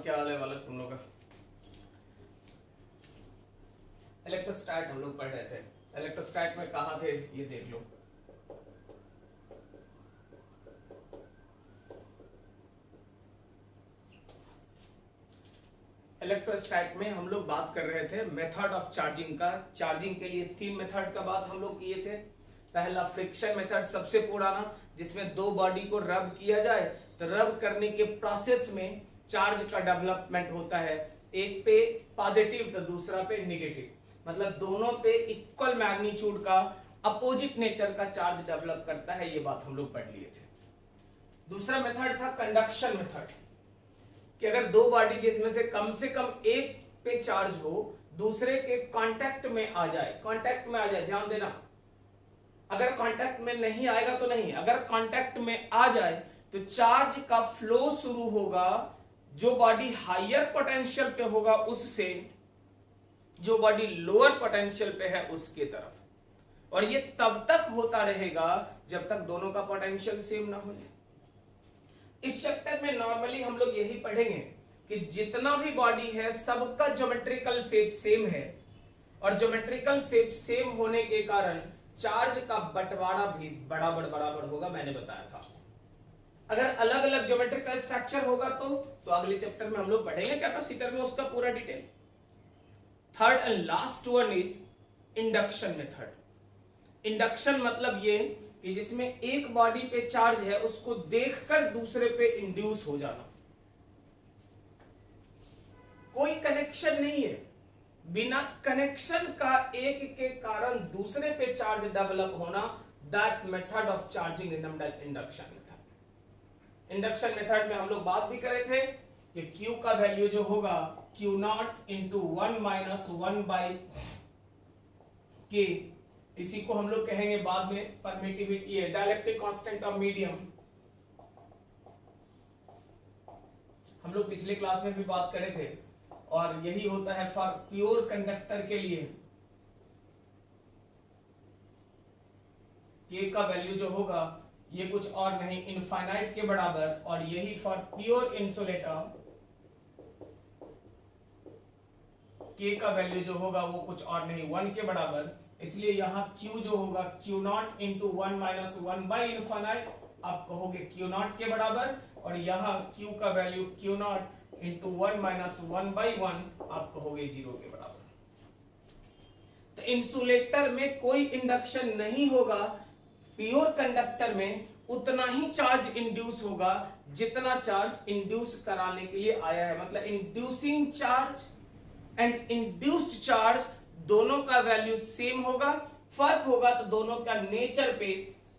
क्या हाल है वाले तुम लोग का? इलेक्ट्रोस्टैट हम लोग पढ़ रहे थे। इलेक्ट्रोस्टैट में कहाँ थे ये देख लो। इलेक्ट्रोस्टैट में हम लोग बात कर रहे थे मेथड ऑफ चार्जिंग का। चार्जिंग के लिए 3 मेथड का बात हम लोग किए थे। पहला फ्रिक्शन मेथड, सबसे पुराना, जिसमें दो बॉडी को रब किया जाए तो रब करने के प्रोसेस में चार्ज का डेवलपमेंट होता है, एक पे पॉजिटिव तो दूसरा पे नेगेटिव, मतलब दोनों पे इक्वल मैग्नीट्यूड का अपोजिट नेचर का चार्ज डेवलप करता है। ये बात हम लोग पढ़ लिए थे। दूसरा मेथड था कंडक्शन मेथड, कि अगर दो बॉडी जिसमें से कम एक पे चार्ज हो दूसरे के कांटेक्ट में आ जाए, ध्यान देना, अगर कांटेक्ट में नहीं आएगा तो नहीं, अगर कांटेक्ट में आ जाए तो चार्ज का फ्लो शुरू होगा जो बॉडी हायर पोटेंशियल पे होगा उससे जो बॉडी लोअर पोटेंशियल पे है उसके तरफ, और ये तब तक होता रहेगा जब तक दोनों का पोटेंशियल सेम ना हो जाए। इस चैप्टर में नॉर्मली हम लोग यही पढ़ेंगे कि जितना भी बॉडी है सबका ज्योमेट्रिकल शेप सेम है, और ज्योमेट्रिकल शेप सेम होने के कारण चार्ज का बंटवारा भी बराबर होगा, मैंने बताया था। अगर अलग अलग ज्योमेट्रिकल स्ट्रक्चर होगा तो अगले चैप्टर में हम लोग पढ़ेंगे कैपेसिटर में उसका पूरा detail. Third and last one is induction method. Induction मतलब ये कि जिसमें एक बॉडी पे चार्ज है उसको देखकर दूसरे पे इंड्यूस हो जाना, कोई कनेक्शन नहीं है, बिना कनेक्शन का एक के कारण दूसरे पे चार्ज डेवलप होना, that method of charging in induction method. Induction method में हम लोग बात भी करे थे कि Q का वैल्यू जो होगा Q0 into 1 minus 1 by K, इसी को हम लोग कहेंगे बाद में परमिटिविटी, ये डाइलेक्ट्रिक कांस्टेंट ऑफ मीडियम। हम लोग पिछले क्लास में भी बात करे थे, और यही होता है फॉर प्योर कंडक्टर के लिए। K का वैल्यू जो होगा ये कुछ और नहीं, इनफाइनाइट के बराबर, और यही फॉर प्योर इंसुलेटर K का वैल्यू जो होगा वो कुछ और नहीं 1 के बराबर। इसलिए यहां Q जो होगा Q0 into 1 minus 1 by infinite, आप कहोगे Q0 के बराबर, और यहां Q का value Q0 into 1 minus 1 by 1 आप कहोगे 0 के बराबर। तो इंसुलेटर में कोई इंडक्शन नहीं होगा, प्योर कंडक्टर में उतना ही चार्ज इंड्यूस होगा जितना चार्ज इंड्यूस कराने के लिए आया है, मतलब inducing charge and induced charge दोनों का वैल्यू सेम होगा। फर्क होगा तो दोनों का नेचर पे,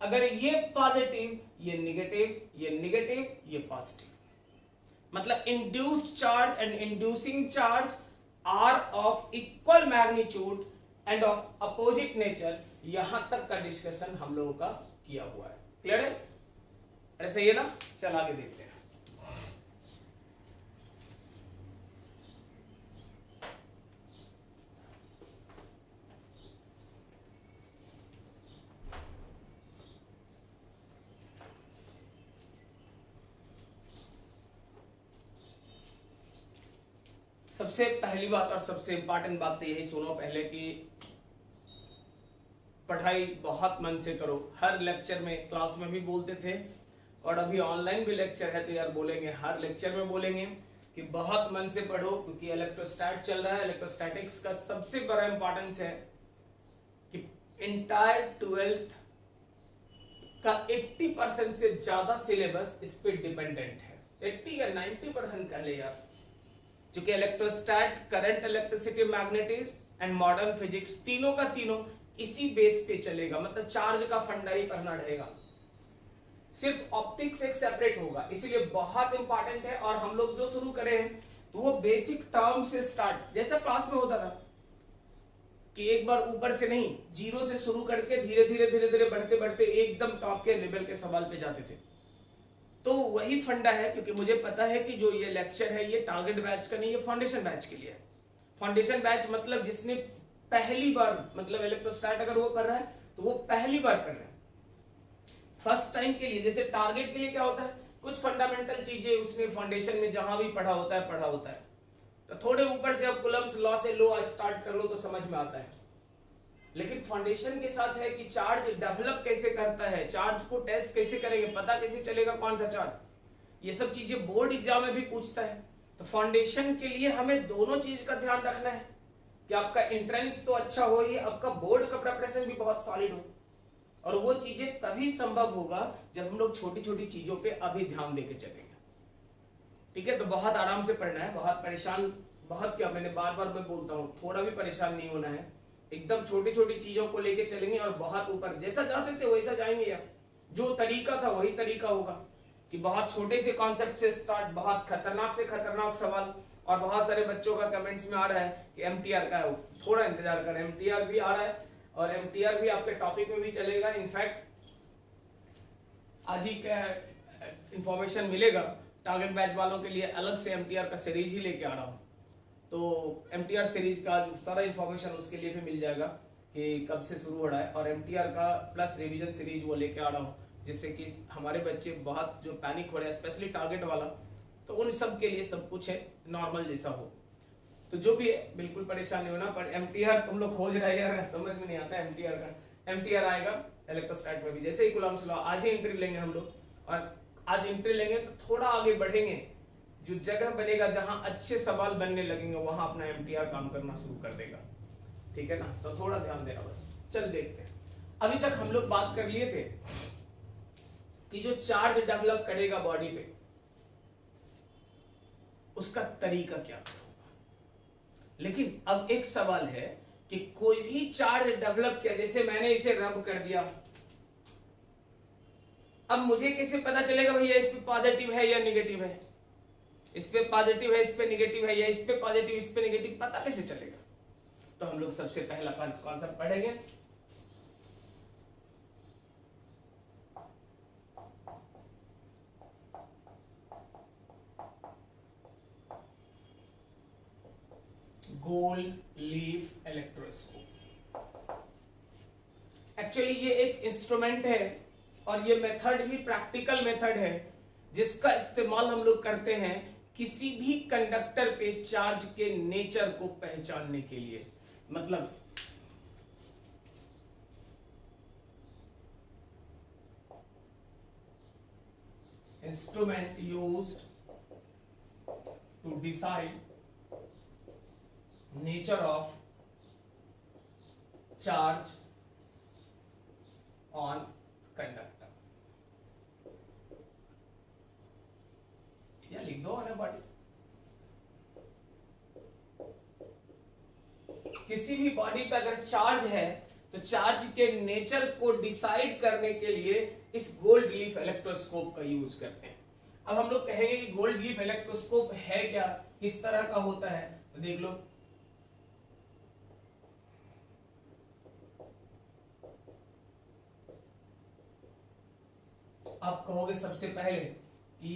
अगर ये पॉजिटिव ये नेगेटिव ये पॉजिटिव, मतलब induced charge and inducing charge are of equal magnitude and of opposite nature. यहां तक का डिस्कशन हम लोगों का किया हुआ है, क्लियर है? अरे सही है ना? चल आगे देखते हैं। सबसे पहली बात और सबसे इंपॉर्टेंट बात तो यही सुनो पहले कि पढ़ाई बहुत मन से करो। हर लेक्चर में, क्लास में भी बोलते थे, और अभी ऑनलाइन भी लेक्चर है तो यार बोलेंगे, हर लेक्चर में बोलेंगे कि बहुत मन से पढ़ो, क्योंकि इलेक्ट्रोस्टैट चल रहा है। इलेक्ट्रोस्टैटिक्स का सबसे बड़ा इंपॉर्टेंस है कि इंटायर 12th का 80% से ज्यादा सिलेबस इस पे डिपेंडेंट है। 80 या 90% कह ले यार, क्योंकि electrostat, current, electricity, magnetism and modern physics तीनों का तीनों इसी बेस पे चलेगा, मतलब चार्ज का फंडा ही पढ़ना रहेगा। सिर्फ ऑप्टिक्स एक सेपरेट होगा, इसीलिए बहुत इंपॉर्टेंट है। और हम लोग जो शुरू करे हैं तो वो बेसिक टर्म से स्टार्ट, जैसा क्लास में होता था कि एक बार ऊपर से नहीं, जीरो से शुरू करके धीरे धीरे बढ़ते एकदम टॉप के लेवल के सवाल पे जाते थे। तो वही फंडा है, क्योंकि मुझे पता है कि जो ये लेक्चर है ये टारगेट बैच का नहीं, ये फाउंडेशन बैच के लिए है। फाउंडेशन बैच मतलब जिसने पहली बार, मतलब इलेक्ट्रोस्टैट अगर वो कर रहा है तो वो पहली बार कर रहा है, फर्स्ट टाइम के लिए। जैसे टारगेट के लिए क्या होता है कुछ फंडामेंटल चीजें उसने फाउंडेशन में जहां भी पढ़ा होता है। तो थोड़े ऊपर से अब कूलम्स लॉ से लो स्टार्ट कर लो तो समझ में आता है, लेकिन फाउंडेशन के साथ है कि चार्ज डेवलप कैसे करता है, चार्ज को टेस्ट कैसे करेंगे, पता कैसे चलेगा कौन सा चार्ज, ये सब चीजें बोर्ड एग्जाम में भी पूछता है। तो फाउंडेशन के लिए हमें दोनों चीज का ध्यान रखना है कि आपका एंट्रेंस तो अच्छा हो ही, आपका बोर्ड का प्रिपरेशन भी बहुत सॉलिड हो। और वो चीजें तभी संभव होगा जब हम लोग छोटी छोटी चीजों पे अभी ध्यान देके चलेंगे। ठीक है, तो बहुत आराम से पढ़ना है, बहुत परेशान, बहुत क्या, मैंने बार बार मैं बोलता हूँ, थोड़ा भी परेशान नहीं होना है। एकदम छोटी छोटी चीजों को लेके चलेंगे और बहुत ऊपर जैसा जाते थे वैसा जाएंगे यार। जो तरीका था वही तरीका होगा कि बहुत छोटे से कॉन्सेप्ट से स्टार्ट, बहुत खतरनाक से खतरनाक सवाल। और बहुत सारे बच्चों का कमेंट्स में आ रहा है कि एमटीआर का है, थोड़ा इंतजार करें, एमटीआर भी आ रहा है और एमटीआर भी आपके टॉपिक में भी चलेगा। इनफैक्ट आज ही का इंफॉर्मेशन मिलेगा, टारगेट बैच वालों के लिए अलग से एमटीआर का सीरीज ही लेके आ रहा हूँ। तो एमटीआर सीरीज का जो सारा इंफॉर्मेशन उसके लिए भी मिल जाएगा कि कब से शुरू हो रहा है, और एमटीआर का प्लस रिवीजन सीरीज वो लेके आ रहा हूँ, जिससे कि हमारे बच्चे बहुत जो पैनिक हो रहे हैं स्पेशली टारगेट वाला, तो उन सब के लिए सब कुछ है नॉर्मल जैसा हो। तो जो भी है बिल्कुल परेशान नहीं होना। पर एमटीआर तुम लोग खोज रहे हैं, समझ में नहीं आता एमटीआर का। एमटीआर आएगा इलेक्ट्रोस्टैट में भी, जैसे ही कूलम्स लॉ आज ही एंट्री लेंगे हम लोग, और आज एंट्री लेंगे तो थोड़ा आगे बढ़ेंगे, जो जगह बनेगा जहां अच्छे सवाल बनने लगेंगे वहां अपना एमटीआर काम करना शुरू कर देगा। ठीक है ना, तो थोड़ा ध्यान देना बस। चल देखते हैं, अभी तक हम लोग बात कर लिए थे कि जो चार्ज डेवलप करेगा बॉडी पे उसका तरीका क्या होगा। लेकिन अब एक सवाल है कि कोई भी चार्ज डेवलप किया, जैसे मैंने इसे रब कर दिया, अब मुझे कैसे पता चलेगा भैया इस पे पॉजिटिव है या निगेटिव है, इस पे पॉजिटिव है इस पे निगेटिव है, या इस पे पॉजिटिव इस पे निगेटिव, पता कैसे चलेगा। तो हम लोग सबसे पहला कॉन्सेप्ट पढ़ेंगे, गोल्ड लीफ इलेक्ट्रोस्कोप। एक्चुअली ये एक इंस्ट्रूमेंट है और ये मेथड भी प्रैक्टिकल मेथड है, जिसका इस्तेमाल हम लोग करते हैं किसी भी कंडक्टर पे चार्ज के नेचर को पहचानने के लिए। मतलब instrument used to decide nature of charge on conductor, या लिख दो ऑन बॉडी। किसी भी बॉडी पे अगर चार्ज है तो चार्ज के नेचर को डिसाइड करने के लिए इस गोल्ड लीफ इलेक्ट्रोस्कोप का यूज करते हैं। अब हम लोग कहेंगे कि गोल्ड लीफ इलेक्ट्रोस्कोप है क्या, किस तरह का होता है, तो देख लो। आप कहोगे सबसे पहले कि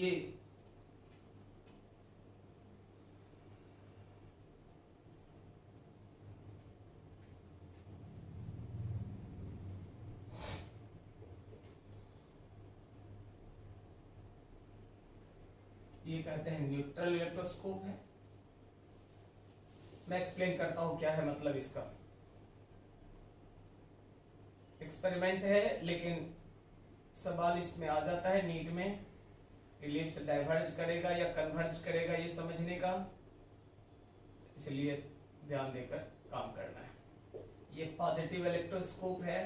ये कहते हैं न्यूट्रल इलेक्ट्रोस्कोप है। मैं एक्सप्लेन करता हूं क्या है मतलब इसका। एक्सपेरिमेंट है लेकिन सवाल इसमें आ जाता है नीट में, इलिप्स डाइवर्ज करेगा या कन्वर्ज करेगा ये समझने का, इसलिए ध्यान देकर काम करना है। ये पॉजिटिव इलेक्ट्रोस्कोप है,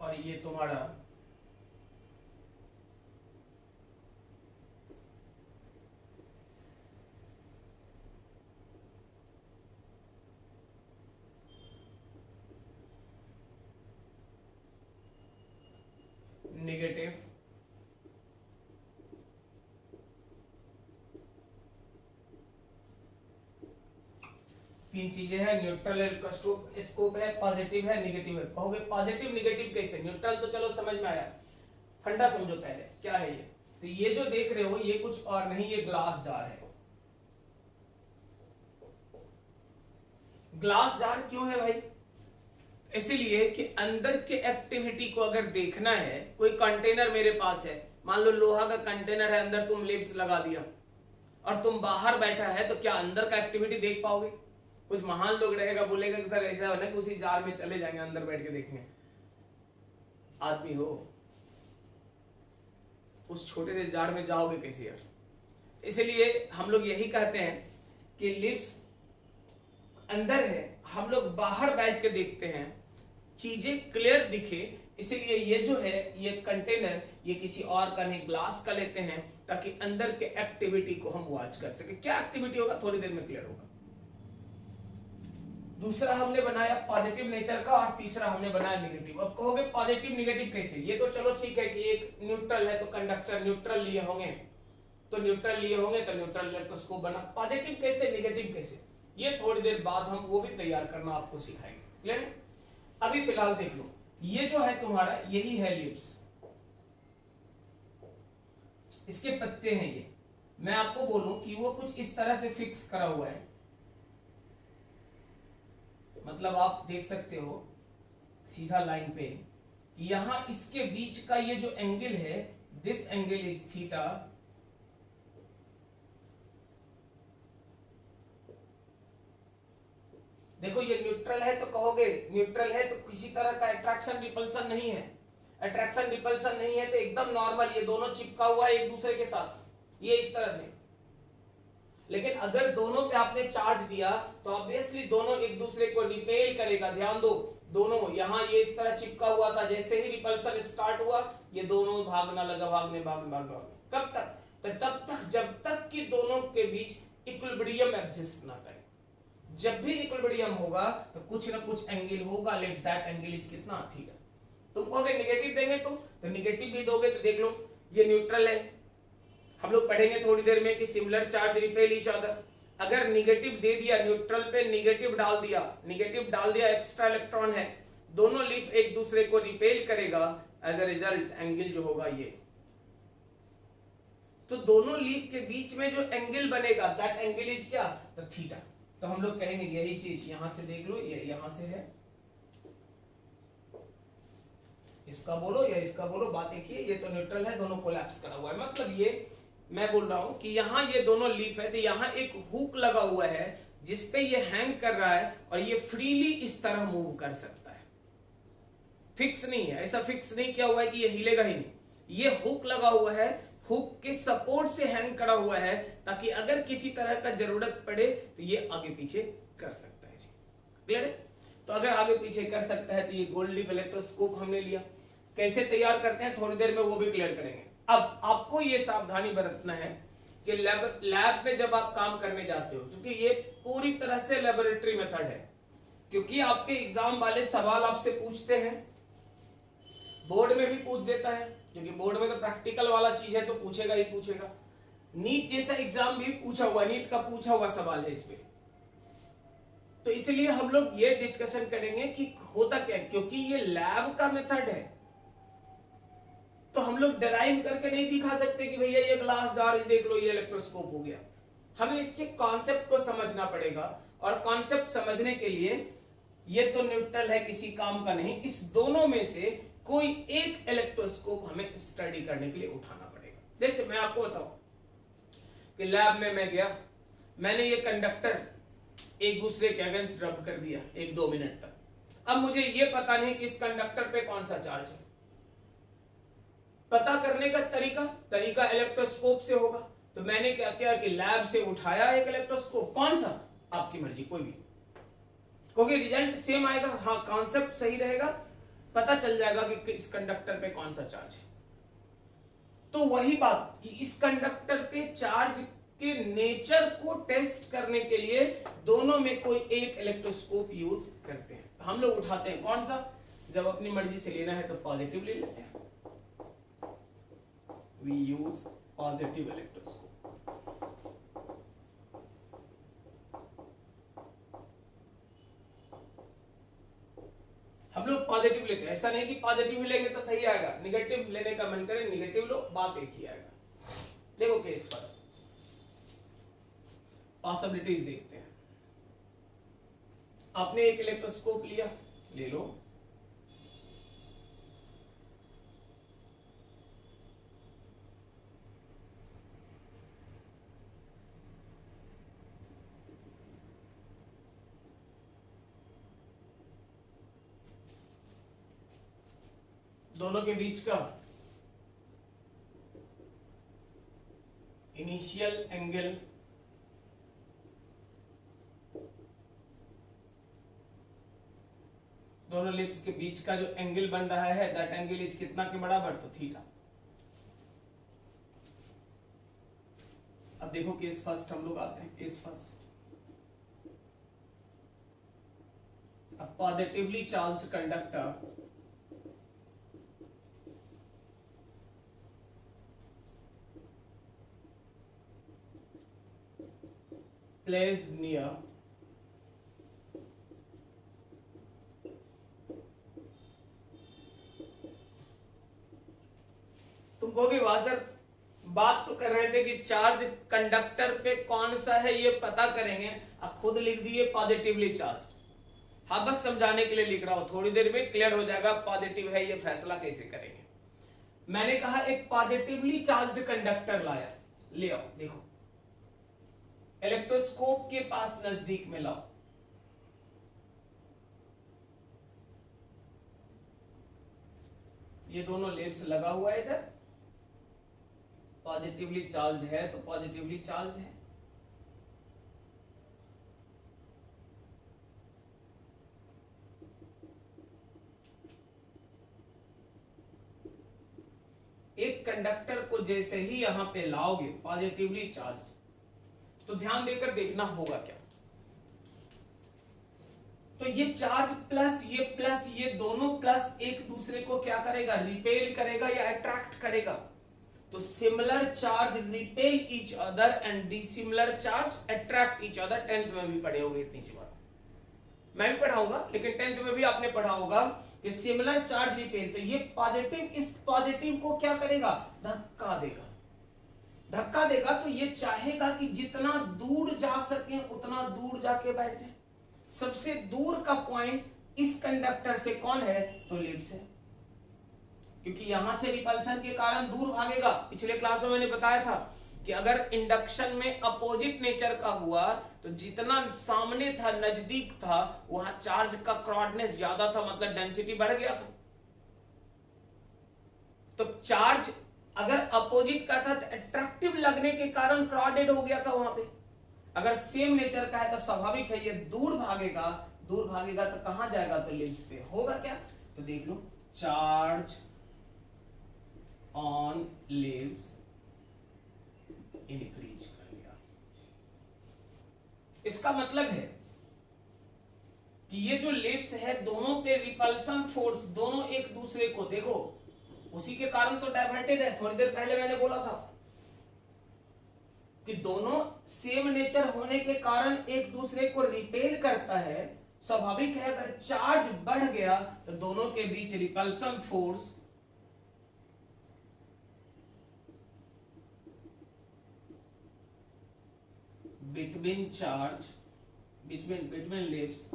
और ये तुम्हारा नेगेटिव तीन चीजें हैं। न्यूट्रल इलेक्ट्रोस्कोप है, पॉजिटिव है, निगेटिव है। कहोगे पॉजिटिव निगेटिव कैसे, न्यूट्रल तो चलो समझ में आया, फंडा समझो पहले क्या है ये। तो ये जो देख रहे हो ये कुछ और नहीं, ये ग्लास जार है। ग्लास जार क्यों है भाई, इसीलिए कि अंदर के एक्टिविटी को अगर देखना है, कोई कंटेनर मेरे पास है, मान लो लोहा का कंटेनर है, अंदर तुम लिप्स लगा दिया और तुम बाहर बैठा है, तो क्या अंदर का एक्टिविटी देख पाओगे? कुछ महान लोग रहेगा, बोलेगा कि सर ऐसा होना कि उसी जार में चले जाएंगे, अंदर बैठ के देखेंगे। आदमी हो, उस छोटे से जार में जाओगे कैसे यार? इसलिए हम लोग यही कहते हैं कि लिप्स अंदर है, हम लोग बाहर बैठ के देखते हैं, चीजें क्लियर दिखे। इसीलिए ये जो है ये कंटेनर, ये किसी और का नहीं, ग्लास का लेते हैं, ताकि अंदर के एक्टिविटी को हम वॉच कर सके। क्या एक्टिविटी होगा थोड़ी देर में क्लियर होगा। दूसरा हमने बनाया पॉजिटिव नेचर का और तीसरा हमने बनाया निगेटिव। अब कहोगे पॉजिटिव निगेटिव कैसे? ये तो चलो ठीक है कि एक न्यूट्रल है तो कंडक्टर न्यूट्रल लिए होंगे, तो न्यूट्रल लिए होंगे तो न्यूट्रल इलेक्ट्रोस्कोप बना। पॉजिटिव कैसे, निगेटिव कैसे, ये थोड़ी देर बाद हम वो भी तैयार करना आपको सिखाएंगे। क्लियर है? अभी फिलहाल देख लो, ये जो है तुम्हारा यही है लिप्स, इसके पत्ते हैं ये। मैं आपको बोलूं कि वो कुछ इस तरह से फिक्स करा हुआ है, मतलब आप देख सकते हो सीधा लाइन पे, यहां इसके बीच का ये जो एंगल है, दिस एंगल इज थीटा। देखो ये न्यूट्रल है तो कहोगे न्यूट्रल है तो किसी तरह का अट्रैक्शन रिपल्सन नहीं है, अट्रैक्शन रिपल्सन नहीं है तो एकदम नॉर्मल, ये दोनों चिपका हुआ है एक दूसरे के साथ, ये इस तरह से। लेकिन अगर दोनों पे आपने चार्ज दिया तो ऑब्वियसली दोनों एक दूसरे को रिपेल करेगा। ध्यान दो, दोनों यहां ये इस तरह चिपका हुआ था, जैसे ही रिपल्सन स्टार्ट हुआ ये दोनों भागना लगा, भागने कब तक? तो तब तक जब तक कि दोनों के बीच इक्विलिब्रियम एग्जिस्ट ना करे। जब भी इक्विलिब्रियम होगा तो कुछ ना कुछ एंगल होगा, लेट दैट एंगल इज कितना, थीटा। तुम कहोगे निगेटिव देंगे तो निगेटिव भी दोगे, तो देख लो ये न्यूट्रल है, हम लोग पढ़ेंगे थोड़ी देर में कि similar charge repel each other. अगर निगेटिव दे दिया, न्यूट्रल पे निगेटिव डाल दिया, एक्स्ट्रा इलेक्ट्रॉन है, दोनों लीफ एक दूसरे को रिपेल करेगा, एज अ रिजल्ट एंगल जो होगा ये। तो दोनों लीफ के बीच में जो एंगल बनेगा, दैट एंगल इज क्या, तो थीटा। तो हम लोग कहेंगे यही चीज यहां से देख लो, ये यहां से है, इसका बोलो या इसका बोलो, बात एक ही है। ये तो न्यूट्रल है, दोनों कोलैप्स करा हुआ है, मतलब ये मैं बोल रहा हूं कि यहां ये दोनों लीफ है तो यहां एक हुक लगा हुआ है जिसपे ये हैंग कर रहा है और ये फ्रीली इस तरह मूव कर सकता है, फिक्स नहीं है, ऐसा फिक्स नहीं किया हुआ है कि ये हिलेगा ही नहीं। ये हुक लगा हुआ है, हुक के सपोर्ट से हैंग करा हुआ है, ताकि अगर किसी तरह का जरूरत पड़े तो ये आगे पीछे कर सकता है। क्लियर है? तो अगर आगे पीछे कर सकता है तो ये गोल्ड लीफ इलेक्ट्रोस्कोप हमने लिया। कैसे तैयार करते हैं थोड़ी देर में वो भी क्लियर करेंगे। अब आपको ये सावधानी बरतना है कि लैब में जब आप काम करने जाते हो, क्योंकि ये पूरी तरह से लेबोरेटरी मेथड है, क्योंकि आपके एग्जाम वाले सवाल आपसे पूछते हैं, बोर्ड में भी पूछ देता है, क्योंकि बोर्ड में तो प्रैक्टिकल वाला चीज है तो पूछेगा ही पूछेगा। नीट जैसा एग्जाम भी पूछा हुआ, नीट का पूछा हुआ सवाल है इस पे। तो इसलिए हम लोग ये डिस्कशन करेंगे कि होता क्या है, क्योंकि ये लैब का मेथड है तो हम लोग डराइव करके नहीं दिखा सकते कि भैया ये ग्लास जार देख लो ये इलेक्ट्रोस्कोप हो गया। हमें इसके कॉन्सेप्ट को समझना पड़ेगा, और कॉन्सेप्ट समझने के लिए ये तो न्यूट्रल है, किसी काम का नहीं, इस दोनों में से कोई एक इलेक्ट्रोस्कोप हमें स्टडी करने के लिए उठाना पड़ेगा। जैसे मैं आपको बताऊं कि लैब में मैं गया, मैंने ये कंडक्टर एक दूसरे के अगेंस्ट रब कर दिया 1-2 मिनट तक। अब मुझे ये पता नहीं कि इस कंडक्टर पे कौन सा चार्ज है। पता करने का तरीका इलेक्ट्रोस्कोप से होगा। तो मैंने क्या किया कि लैब से उठाया एक इलेक्ट्रोस्कोप, कौन सा आपकी मर्जी कोई भी, क्योंकि रिजल्ट सेम आएगा, हाँ कॉन्सेप्ट सही रहेगा, पता चल जाएगा कि इस कंडक्टर पे कौन सा चार्ज है। तो वही बात कि इस कंडक्टर पे चार्ज के नेचर को टेस्ट करने के लिए दोनों में कोई एक इलेक्ट्रोस्कोप यूज करते हैं। तो हम लोग उठाते हैं कौन सा, जब अपनी मर्जी से लेना है तो पॉजिटिव ले लेते हैं, we use positive electroscope। हम लोग पॉजिटिव लेते हैं, ऐसा नहीं कि पॉजिटिव ही लेंगे तो सही आएगा, निगेटिव लेने का मन करे निगेटिव लो, बात एक ही आएगा। देखो केस फर्स्ट, पॉसिबिलिटीज देखते हैं। आपने एक इलेक्ट्रोस्कोप लिया, ले लो, दोनों के बीच का इनिशियल एंगल दोनों लिप्स के बीच का जो एंगल बन रहा है दैट एंगल इज कितना के बराबर, तो थीटा। अब देखो केस फर्स्ट हम लोग आते हैं, case first. A positively charged conductor placed near तुम कहोगे वाह सर बात तो कर रहे थे कि चार्ज कंडक्टर पे कौन सा है ये पता करेंगे, अब खुद लिख दिए पॉजिटिवली चार्ज। हाँ बस समझाने के लिए लिख रहा हूं, थोड़ी देर में क्लियर हो जाएगा पॉजिटिव है ये फैसला कैसे करेंगे। मैंने कहा एक पॉजिटिवली चार्ज्ड कंडक्टर लाया, ले आओ देखो इलेक्ट्रोस्कोप के पास नजदीक में लाओ। ये दोनों लेंस लगा हुआ है इधर, पॉजिटिवली चार्ज्ड है तो पॉजिटिवली चार्ज्ड है। एक कंडक्टर को जैसे ही यहां पे लाओगे पॉजिटिवली चार्ज्ड, तो ध्यान देकर देखना होगा क्या, तो ये चार्ज प्लस ये दोनों प्लस एक दूसरे को क्या करेगा, रिपेल करेगा या अट्रैक्ट करेगा। तो similar charge repel each other and dissimilar charge attract each other. 10th में भी पढ़े होंगे इतनी सी बात, मैं भी पढ़ाऊंगा लेकिन 10th में भी आपने पढ़ा होगा कि सिमिलर चार्ज रिपेल, तो ये पॉजिटिव इस पॉजिटिव को क्या करेगा, धक्का देगा। धक्का देगा तो ये चाहेगा कि जितना दूर जा सके उतना दूर जाके बैठ जाए। सबसे दूर का पॉइंट इस कंडक्टर से कौन है, तो लिप्स है, क्योंकि यहां से रिपल्सन के कारण दूर भागेगा। पिछले क्लास में मैंने बताया था कि अगर इंडक्शन में अपोजिट नेचर का हुआ तो जितना सामने था नजदीक था वहां चार्ज का क्रॉडनेस ज्यादा था, मतलब डेंसिटी बढ़ गया था। तो चार्ज अगर अपोजिट का था तो अट्रैक्टिव लगने के कारण क्रॉडेड हो गया था वहां पे। अगर सेम नेचर का है तो स्वाभाविक है ये दूर भागेगा, दूर भागेगा तो कहां जाएगा, तो लिप्स पे। होगा क्या, तो देख लो चार्ज ऑन लिप्स इंक्रीज कर गया। इसका मतलब है कि ये जो लिप्स है दोनों पे रिपल्सन फोर्स, दोनों एक दूसरे को देखो उसी के कारण तो डाइवर्टेड है। थोड़ी देर पहले मैंने बोला था कि दोनों सेम नेचर होने के कारण एक दूसरे को रिपेल करता है। स्वाभाविक है अगर चार्ज बढ़ गया तो दोनों के बीच repulsion force between charge between lips,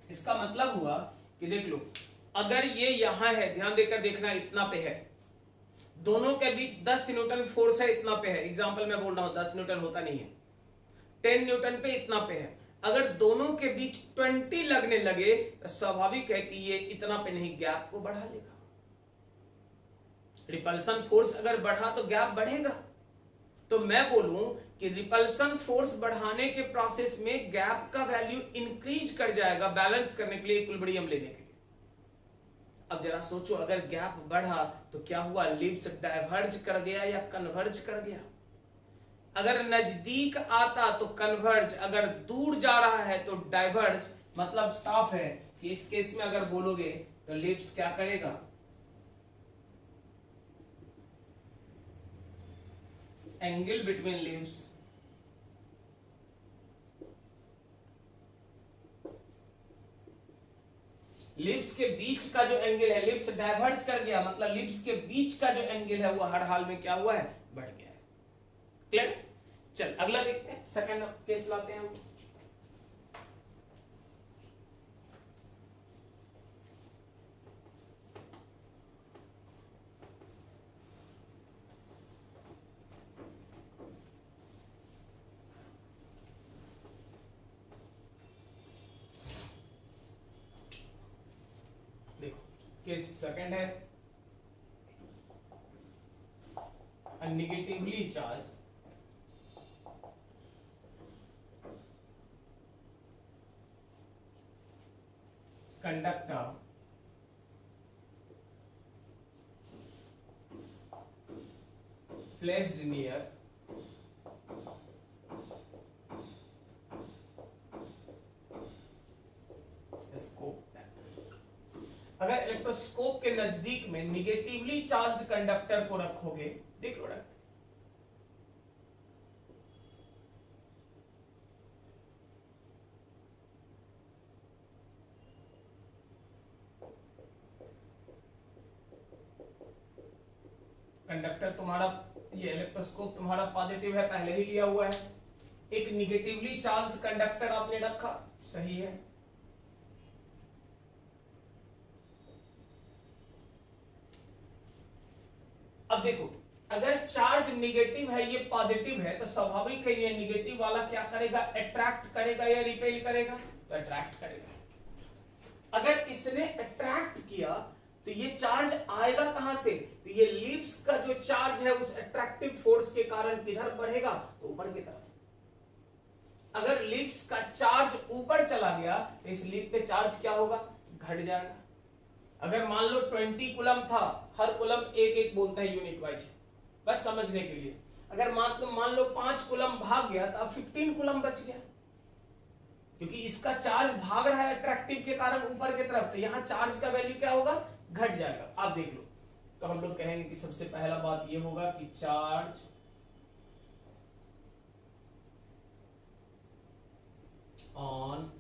इसका मतलब हुआ कि देख लो अगर ये यहां है, ध्यान देकर देखना, इतना पे है, दोनों के बीच 10 न्यूटन फोर्स है, इतना पे है। एग्जांपल मैं बोल रहा हूं 10 न्यूटन होता नहीं है, 10 न्यूटन पे इतना पे है। अगर दोनों के बीच 20 लगने लगे तो स्वाभाविक है कि ये इतना पे नहीं, गैप को बढ़ा लेगा। रिपल्सन फोर्स अगर बढ़ा तो गैप बढ़ेगा। तो मैं बोलूं कि रिपल्सन फोर्स बढ़ाने के प्रोसेस में गैप का वैल्यू इंक्रीज कर जाएगा बैलेंस करने के लिए, इक्विलिब्रियम लेने के लिए। अब जरा सोचो अगर गैप बढ़ा तो क्या हुआ, लिप्स डाइवर्ज कर गया या कन्वर्ज कर गया। अगर नजदीक आता तो कन्वर्ज, अगर दूर जा रहा है तो डाइवर्ज। मतलब साफ है कि इस केस में अगर बोलोगे तो लिप्स क्या करेगा, एंगल बिटवीन लिप्स लिप्स के बीच का जो एंगल है, लिप्स डाइवर्ज कर गया, मतलब लिप्स के बीच का जो एंगल है वो हर हाल में क्या हुआ है, बढ़ गया है। क्लियर। चल अगला देखते हैं, सेकंड केस लाते हैं हम। केस सेकंड है, negatively charge conductor placed near scope. अगर इलेक्ट्रोस्कोप के नजदीक में निगेटिवली चार्ज्ड कंडक्टर को रखोगे, देख लो रखते कंडक्टर तुम्हारा, ये इलेक्ट्रोस्कोप तुम्हारा पॉजिटिव है, पहले ही लिया हुआ है। एक निगेटिवली चार्ज्ड कंडक्टर आपने रखा, सही है। अब देखो, अगर चार्ज निगेटिव है, ये पॉजिटिव है, तो स्वाभाविक है ये निगेटिव वाला क्या करेगा, अट्रैक्ट करेगा या रिपेल करेगा, तो अट्रैक्ट करेगा। अगर इसने अट्रैक्ट किया तो ये चार्ज आएगा कहां से, तो ये लिप्स का जो चार्ज है उस अट्रैक्टिव फोर्स के कारण किधर बढ़ेगा, तो ऊपर की तरफ। अगर लिप्स का चार्ज ऊपर चला गया तो इस लिप पे चार्ज क्या होगा, घट जाएगा। अगर मान लो 20 कूलम था, हर कूलम एक एक बोलता है यूनिट वाइज, बस समझने के लिए। अगर मान लो 5 कूलम भाग गया तो अब 15 कूलम बच गया, क्योंकि इसका चार्ज भाग रहा है अट्रैक्टिव के कारण ऊपर की तरफ, तो यहां चार्ज का वैल्यू क्या होगा, घट जाएगा। आप देख लो, तो हम लोग कहेंगे कि सबसे पहला बात ये होगा कि चार्ज ऑन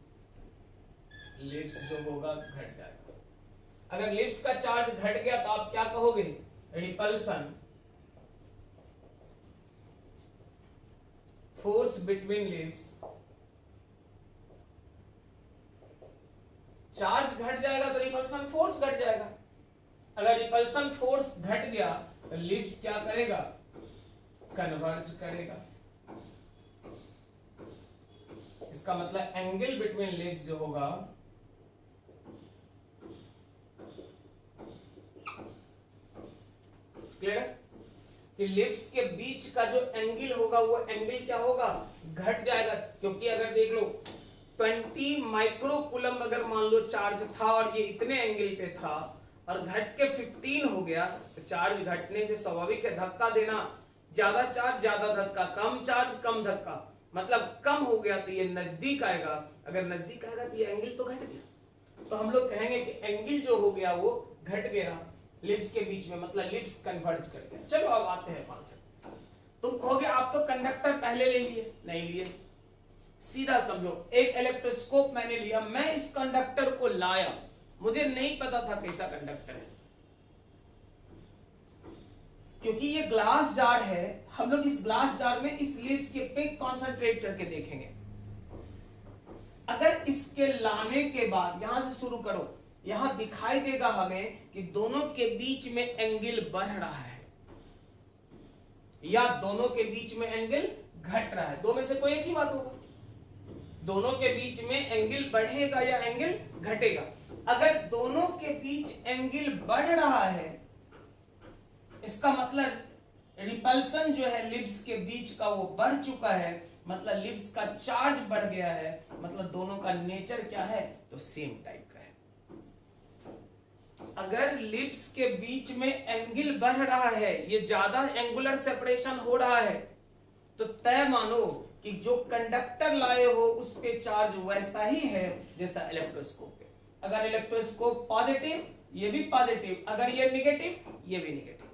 लिप्स जो होगा घट जाएगा। अगर लिप्स का चार्ज घट गया तो आप क्या कहोगे, repulsion force between lips. Charge घट जाएगा तो रिपल्सन फोर्स घट जाएगा। अगर रिपल्सन फोर्स घट गया तो लिप्स क्या करेगा, कन्वर्ज करेगा। इसका मतलब एंगल बिटवीन लिप्स जो होगा क्लियर, कि लिप्स के बीच का जो एंगल होगा वो एंगल क्या होगा, घट जाएगा। क्योंकि अगर देख लो 20 माइक्रो कूलम अगर मान लो चार्ज था और ये इतने एंगल पे था और घट के 15 हो गया, तो चार्ज घटने से स्वाभाविक है धक्का देना, ज्यादा चार्ज ज्यादा धक्का, कम चार्ज कम धक्का, मतलब कम हो गया तो ये नजदीक आएगा, अगर नजदीक आएगा तो ये एंगल तो घट गया। तो हम लोग कहेंगे कि एंगल जो हो गया वो घट गया लिप्स के बीच में, मतलब लिप्स कन्वर्ज कर गया। चलो अब आते हैं कॉन्सेप्ट। तुम कहोगे आप तो कंडक्टर पहले ले लिए, नहीं लिए। सीधा समझो, एक इलेक्ट्रोस्कोप मैंने लिया, मैं इस कंडक्टर को लाया, मुझे नहीं पता था कैसा कंडक्टर है, क्योंकि ये ग्लास जार है। हम लोग इस ग्लास जार में इस लिप्स के पे कॉन्सेंट्रेट करके देखेंगे। अगर इसके लाने के बाद यहां से शुरू करो, यहां दिखाई देगा हमें कि दोनों के बीच में एंगल बढ़ रहा है या दोनों के बीच में एंगल घट रहा है, दो में से कोई एक ही बात होगा। दोनों के बीच में एंगल बढ़ेगा या एंगल घटेगा। अगर दोनों के बीच एंगल बढ़ रहा है, इसका मतलब रिपल्सन जो है लिप्स के बीच का वो बढ़ चुका है, मतलब लिप्स का चार्ज बढ़ गया है, मतलब दोनों का नेचर क्या है, तो सेम टाइप का है। अगर लिप्स के बीच में एंगल बढ़ रहा है, ये ज्यादा एंगुलर सेपरेशन हो रहा है, तो तय मानो कि जो कंडक्टर लाए हो उस पे चार्ज वैसा ही है जैसा इलेक्ट्रोस्कोप पे। अगर इलेक्ट्रोस्कोप पॉजिटिव, ये भी पॉजिटिव, अगर ये निगेटिव, ये भी निगेटिव।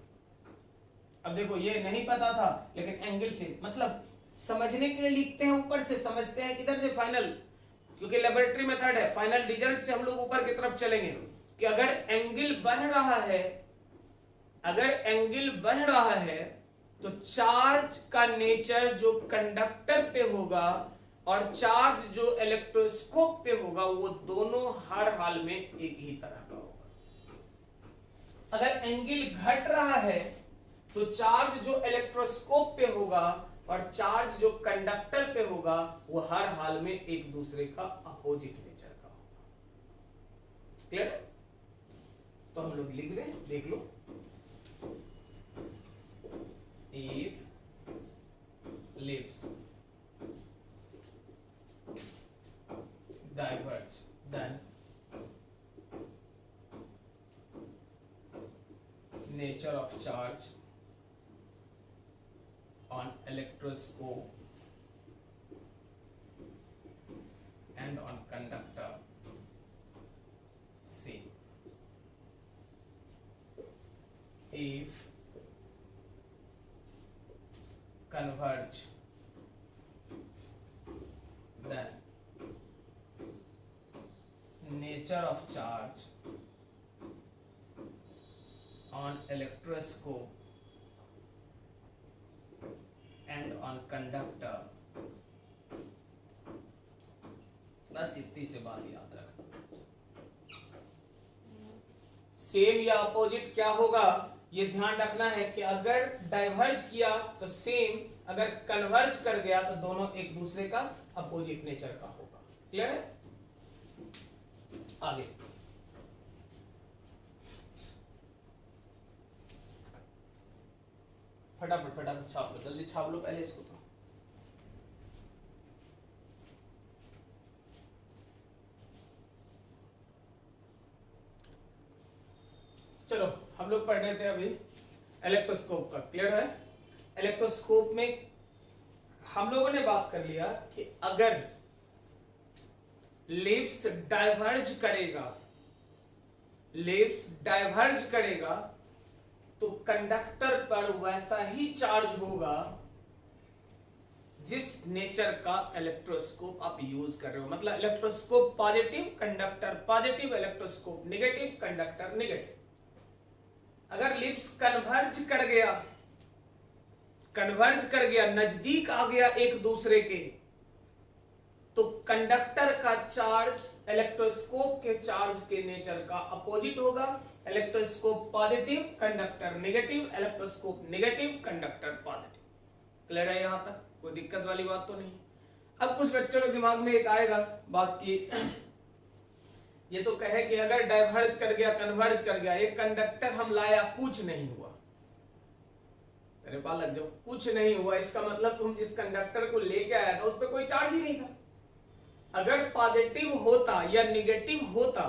अब देखो, ये नहीं पता था लेकिन एंगल से, मतलब समझने के लिए लिखते हैं, ऊपर से समझते हैं, किधर से फाइनल, क्योंकि लेबोरेटरी मेथड है, फाइनल रिजल्ट से हम लोग ऊपर की तरफ चलेंगे कि अगर एंगल बढ़ रहा है, अगर एंगल बढ़ रहा है तो चार्ज का नेचर जो कंडक्टर पे होगा और चार्ज जो इलेक्ट्रोस्कोप पे होगा वो दोनों हर हाल में एक ही तरह का होगा। अगर एंगल घट रहा है तो चार्ज जो इलेक्ट्रोस्कोप पे होगा और चार्ज जो कंडक्टर पे होगा वो हर हाल में एक दूसरे का अपोजिट नेचर का होगा। क्लियर? तो हम लोग लिख दें, देख लो, if lips diverge then nature of charge on electroscope and on conductor same. If converge then nature of charge on electroscope and on conductor, बस इतनी से बात याद रख। सेम या अपोजिट क्या होगा ये ध्यान रखना है कि अगर डाइवर्ज किया तो सेम, अगर कन्वर्ज कर गया तो दोनों एक दूसरे का अपोजिट नेचर का होगा। क्लियर है? आगे फटाफट फटाफट छाप लो, जल्दी छाप लो पहले इसको। तो चलो हम लोग पढ़ रहे थे अभी इलेक्ट्रोस्कोप का। क्लियर है? इलेक्ट्रोस्कोप में हम लोगों ने बात कर लिया कि अगर लिप्स डाइवर्ज करेगा, लिप्स डाइवर्ज करेगा तो कंडक्टर पर वैसा ही चार्ज होगा जिस नेचर का इलेक्ट्रोस्कोप आप यूज कर रहे हो। मतलब electroscope positive, conductor positive, electroscope negative, conductor negative. अगर लिप्स कन्वर्ज कर गया, कन्वर्ज कर गया, नजदीक आ गया एक दूसरे के, तो कंडक्टर का चार्ज इलेक्ट्रोस्कोप के चार्ज के नेचर का अपोजिट होगा। Electroscope positive, conductor negative, electroscope negative, conductor positive. Clear है? यहां तक कोई दिक्कत वाली बात तो नहीं। अब कुछ बच्चों के दिमाग में एक आएगा बात की ये तो कहे कि अगर डाइवर्ज कर गया, कन्वर्ज कर गया, एक कंडक्टर हम लाया, कुछ नहीं हुआ। अरे बालक, जो कुछ नहीं हुआ इसका मतलब तुम जिस कंडक्टर को लेके आया था उस पर कोई चार्ज ही नहीं था। अगर पॉजिटिव होता या निगेटिव होता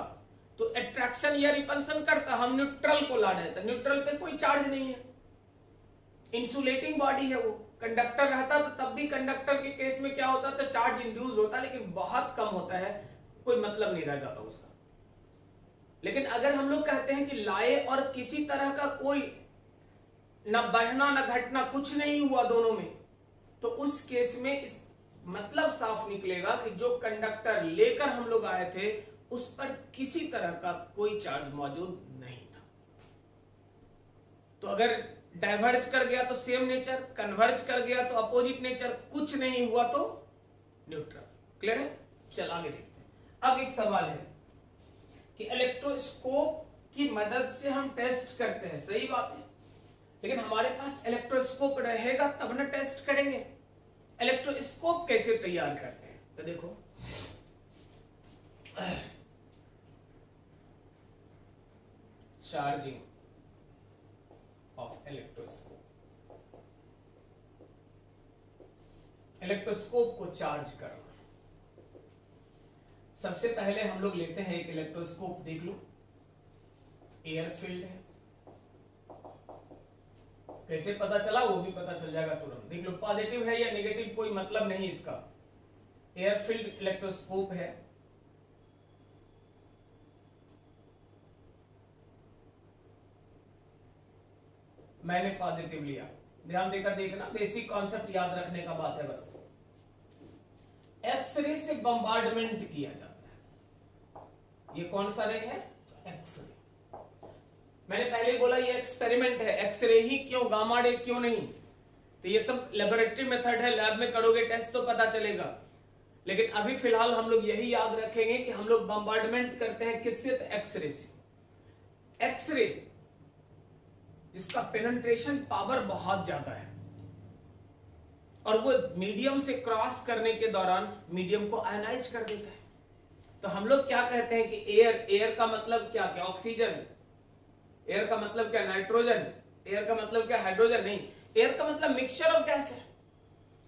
तो अट्रैक्शन या रिपल्सन करता। हम न्यूट्रल को ला रहे थे, न्यूट्रल पे कोई चार्ज नहीं है, इंसुलेटिंग बॉडी है वो। कंडक्टर रहता तो तब भी कंडक्टर के केस में क्या होता था, चार्ज इंड्यूस होता, लेकिन बहुत कम होता है, कोई मतलब नहीं रह जाता उसका। लेकिन अगर हम लोग कहते हैं कि लाए और किसी तरह का कोई न बढ़ना न घटना, कुछ नहीं हुआ दोनों में, तो उस केस में इस मतलब साफ निकलेगा कि जो कंडक्टर लेकर हम लोग आए थे उस पर किसी तरह का कोई चार्ज मौजूद नहीं था। तो अगर डाइवर्ज कर गया तो सेम नेचर, कन्वर्ज कर गया तो अपोजिट नेचर, कुछ नहीं हुआ तो न्यूट्रल। क्लियर है? चल आगे देखते हैं। अब एक सवाल है कि इलेक्ट्रोस्कोप की मदद से हम टेस्ट करते हैं, सही बात है, लेकिन हमारे पास इलेक्ट्रोस्कोप रहेगा तब ना टेस्ट करेंगे। इलेक्ट्रोस्कोप कैसे तैयार करते हैं? तो देखो, चार्जिंग ऑफ इलेक्ट्रोस्कोप, इलेक्ट्रोस्कोप को चार्ज करना। सबसे पहले हम लोग लेते हैं एक इलेक्ट्रोस्कोप, देख लो एयर फील्ड है, कैसे पता चला वो भी पता चल जाएगा तुरंत। देख लो पॉजिटिव है या नेगेटिव कोई मतलब नहीं इसका, एयर फील्ड इलेक्ट्रोस्कोप है। मैंने पॉजिटिव लिया, ध्यान देकर देखना, बेसिक कॉन्सेप्ट याद रखने का बात है बस। एक्सरे से बम्बार्डमेंट किया जाता है, ये कौन सा रे है? एक्सरे। मैंने पहले बोला ये एक्सपेरिमेंट है, एक्सरे ही क्यों, गामा रे क्यों नहीं? तो ये सब लेबोरेटरी मेथड है, लैब में करोगे टेस्ट तो पता चलेगा। लेकिन अभी फिलहाल हम लोग यही याद रखेंगे कि हम लोग बम्बार्डमेंट करते हैं किससे? तो एक्सरे से। एक्सरे जिसका पेनिट्रेशन पावर बहुत ज्यादा है और वो मीडियम से क्रॉस करने के दौरान मीडियम को आयनाइज कर देता है। तो हम लोग क्या कहते हैं कि एयर, एयर का मतलब क्या क्या? ऑक्सीजन। एयर का मतलब क्या नाइट्रोजन, एयर का मतलब क्या हाइड्रोजन नहीं, एयर का मतलब मिक्सचर ऑफ गैस है,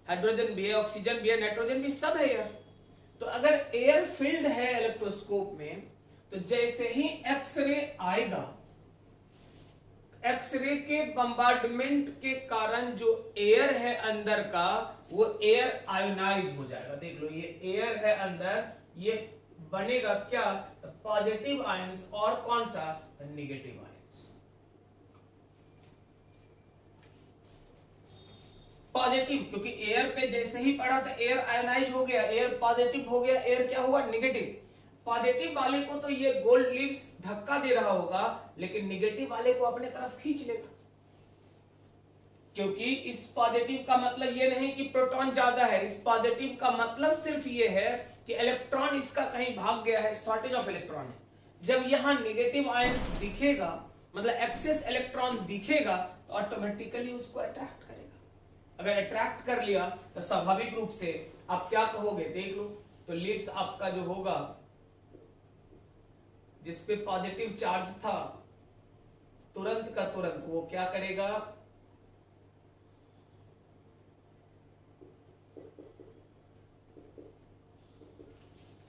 हाइड्रोजन भी है, ऑक्सीजन भी है, नाइट्रोजन भी, सब है एयर। तो अगर एयर फिल्ड है इलेक्ट्रोस्कोप में, तो जैसे ही एक्सरे आएगा, एक्सरे के बम्बार्डमेंट के कारण जो एयर है अंदर का, वो एयर आयोनाइज हो जाएगा। देख लो, ये एयर है अंदर, ये बनेगा क्या, पॉजिटिव आयंस, और कौन सा, नेगेटिव आयंस। पॉजिटिव, क्योंकि एयर पे जैसे ही पड़ा था एयर आयोनाइज हो गया, एयर पॉजिटिव हो गया, एयर क्या हुआ, नेगेटिव। पॉजिटिव वाले को तो ये गोल्ड लीव्स धक्का दे रहा होगा, लेकिन नेगेटिव वाले को अपने तरफ खींच लेगा, क्योंकि इस पॉजिटिव का मतलब ये नहीं कि प्रोटॉन ज्यादा है, इस पॉजिटिव का मतलब सिर्फ ये है कि इलेक्ट्रॉन इसका कहीं भाग गया है, शॉर्टेज ऑफ इलेक्ट्रॉन है। जब यहां नेगेटिव आयंस दिखेगा, मतलब एक्सेस इलेक्ट्रॉन दिखेगा, तो ऑटोमेटिकली उसको अट्रैक्ट करेगा। अगर अट्रैक्ट कर लिया तो स्वाभाविक रूप से आप क्या कहोगे, देख लो, तो लीव्स आपका जो होगा, जिसपे पॉजिटिव चार्ज था, तुरंत का तुरंत वो क्या करेगा,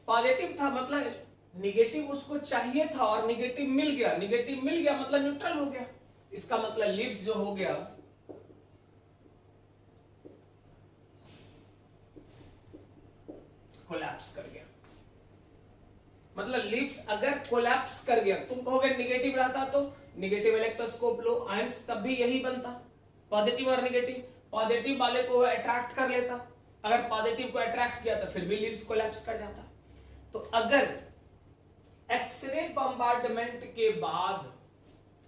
पॉजिटिव था मतलब निगेटिव उसको चाहिए था और निगेटिव मिल गया, निगेटिव मिल गया मतलब न्यूट्रल हो गया। इसका मतलब लीव्स जो हो गया, कोलैप्स कर गया। मतलब लीव्स अगर कोलैप्स कर गया, तुम कहोगे निगेटिव रहता तो निगेटिव इलेक्ट्रोस्कोप लो, आयंस तब भी यही बनता, पॉजिटिव और निगेटिव। पॉजिटिव वाले को अट्रैक्ट कर लेता, अगर पॉजिटिव को अट्रैक्ट किया तो फिर भी लीव्स कोलैप्स कर जाता। तो अगर एक्सरे बम्बार्डमेंट के बाद,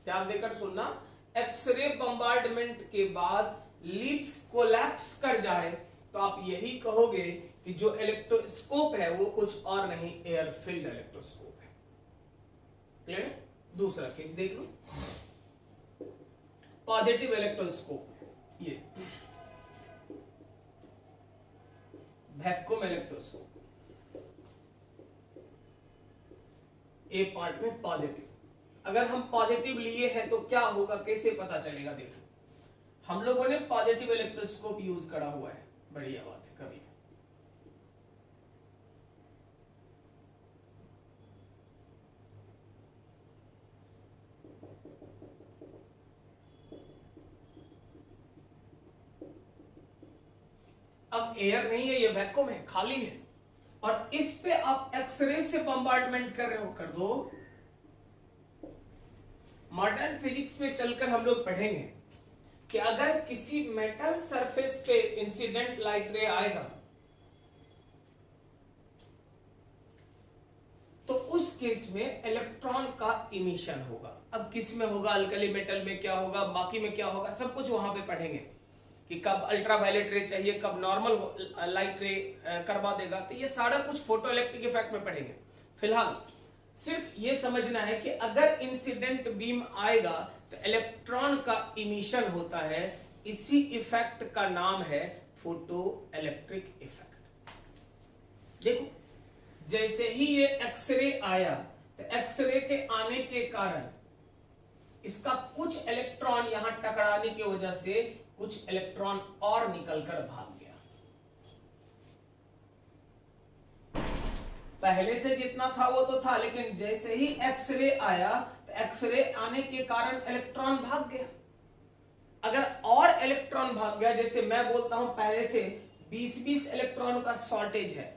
ध्यान देकर सुनना, एक्सरे बम्बार्डमेंट के बाद लीव्स कोलैप्स कर जाए, तो आप यही कहोगे कि जो इलेक्ट्रोस्कोप है वो कुछ और नहीं, एयर फिल्ड इलेक्ट्रोस्कोप है। क्लियर है? दूसरा केस देख लो, पॉजिटिव इलेक्ट्रोस्कोप, ये वैक्यूम इलेक्ट्रोस्कोप, ए पार्ट में पॉजिटिव। अगर हम पॉजिटिव लिए हैं तो क्या होगा, कैसे पता चलेगा, देखो, हम लोगों ने पॉजिटिव इलेक्ट्रोस्कोप यूज करा हुआ है, बढ़िया बात है, करिए। अब एयर नहीं है, ये वैक्यूम है, खाली है, और इस पे आप एक्सरे से बम्बार्डमेंट कर रहे हो, कर दो। मॉडर्न फिजिक्स में चलकर हम लोग पढ़ेंगे कि अगर किसी मेटल सरफेस पे इंसिडेंट लाइट रे आएगा, तो उस केस में इलेक्ट्रॉन का इमिशन होगा। अब किस में होगा, अल्कली मेटल में क्या होगा, बाकी में क्या होगा, सब कुछ वहां पे पढ़ेंगे कि कब अल्ट्रावायलेट रे चाहिए, कब नॉर्मल लाइट रे करवा देगा, तो ये सारा कुछ फोटो इलेक्ट्रिक इफेक्ट में पढ़ेंगे। फिलहाल सिर्फ ये समझना है कि अगर इंसिडेंट बीम आएगा तो इलेक्ट्रॉन का इमिशन होता है, इसी इफेक्ट का नाम है फोटो इलेक्ट्रिक इफेक्ट। देखो, जैसे ही ये एक्सरे आया, तो एक्सरे के आने के कारण इसका कुछ इलेक्ट्रॉन यहां टकराने की वजह से कुछ इलेक्ट्रॉन और निकलकर भाग गया। पहले से जितना था वो तो था, लेकिन जैसे ही एक्सरे आया तो एक्सरे आने के कारण इलेक्ट्रॉन भाग गया। अगर और इलेक्ट्रॉन भाग गया, जैसे मैं बोलता हूं पहले से 20-20 इलेक्ट्रॉन का शॉर्टेज है,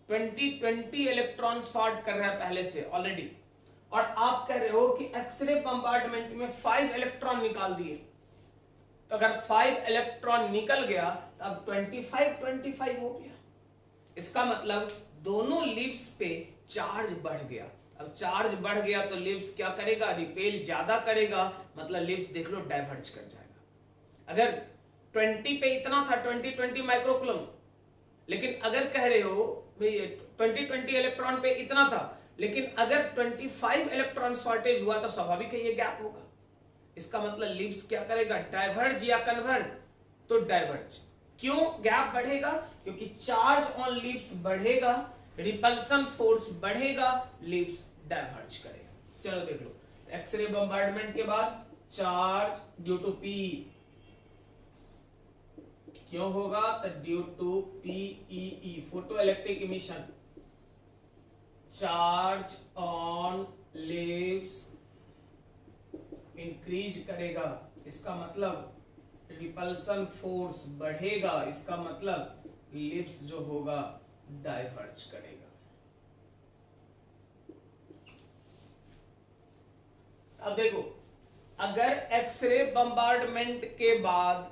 20-20 इलेक्ट्रॉन शॉर्ट कर रहा है पहले से ऑलरेडी, और आप कह रहे हो कि एक्सरे बम्बार्डमेंट में 5 इलेक्ट्रॉन निकाल दिए, तो अगर 5 इलेक्ट्रॉन निकल गया तो अब 25-25 हो गया। इसका मतलब दोनों लीव्स पे चार्ज बढ़ गया। अब चार्ज बढ़ गया तो लीव्स क्या करेगा, रिपेल ज्यादा करेगा, मतलब लीव्स देख लो डाइवर्ज कर जाएगा। अगर 20 पे इतना था, 20-20 माइक्रोकूलम, लेकिन अगर कह रहे हो 20-20 इलेक्ट्रॉन पे इतना था, लेकिन अगर 25 इलेक्ट्रॉन शॉर्टेज हुआ तो स्वाभाविक है ये गैप होगा। इसका मतलब लीव्स क्या करेगा, डाइवर्ज या कन्वर्ज, तो डाइवर्ज। क्यों गैप बढ़ेगा, क्योंकि चार्ज ऑन लीव्स बढ़ेगा, रिपल्सन फोर्स बढ़ेगा, लीव्स डाइवर्ज करेगा। चलो देख लो, एक्सरे बम्बार्डमेंट के बाद चार्ज ड्यू टू पी, क्यों होगा? तो due to P E E, photoelectric emission, charge on leaves increase करेगा, इसका मतलब रिपल्सन फोर्स बढ़ेगा, इसका मतलब लिप्स जो होगा डाइवर्ज करेगा। अब देखो, अगर एक्सरे बम्बार्डमेंट के बाद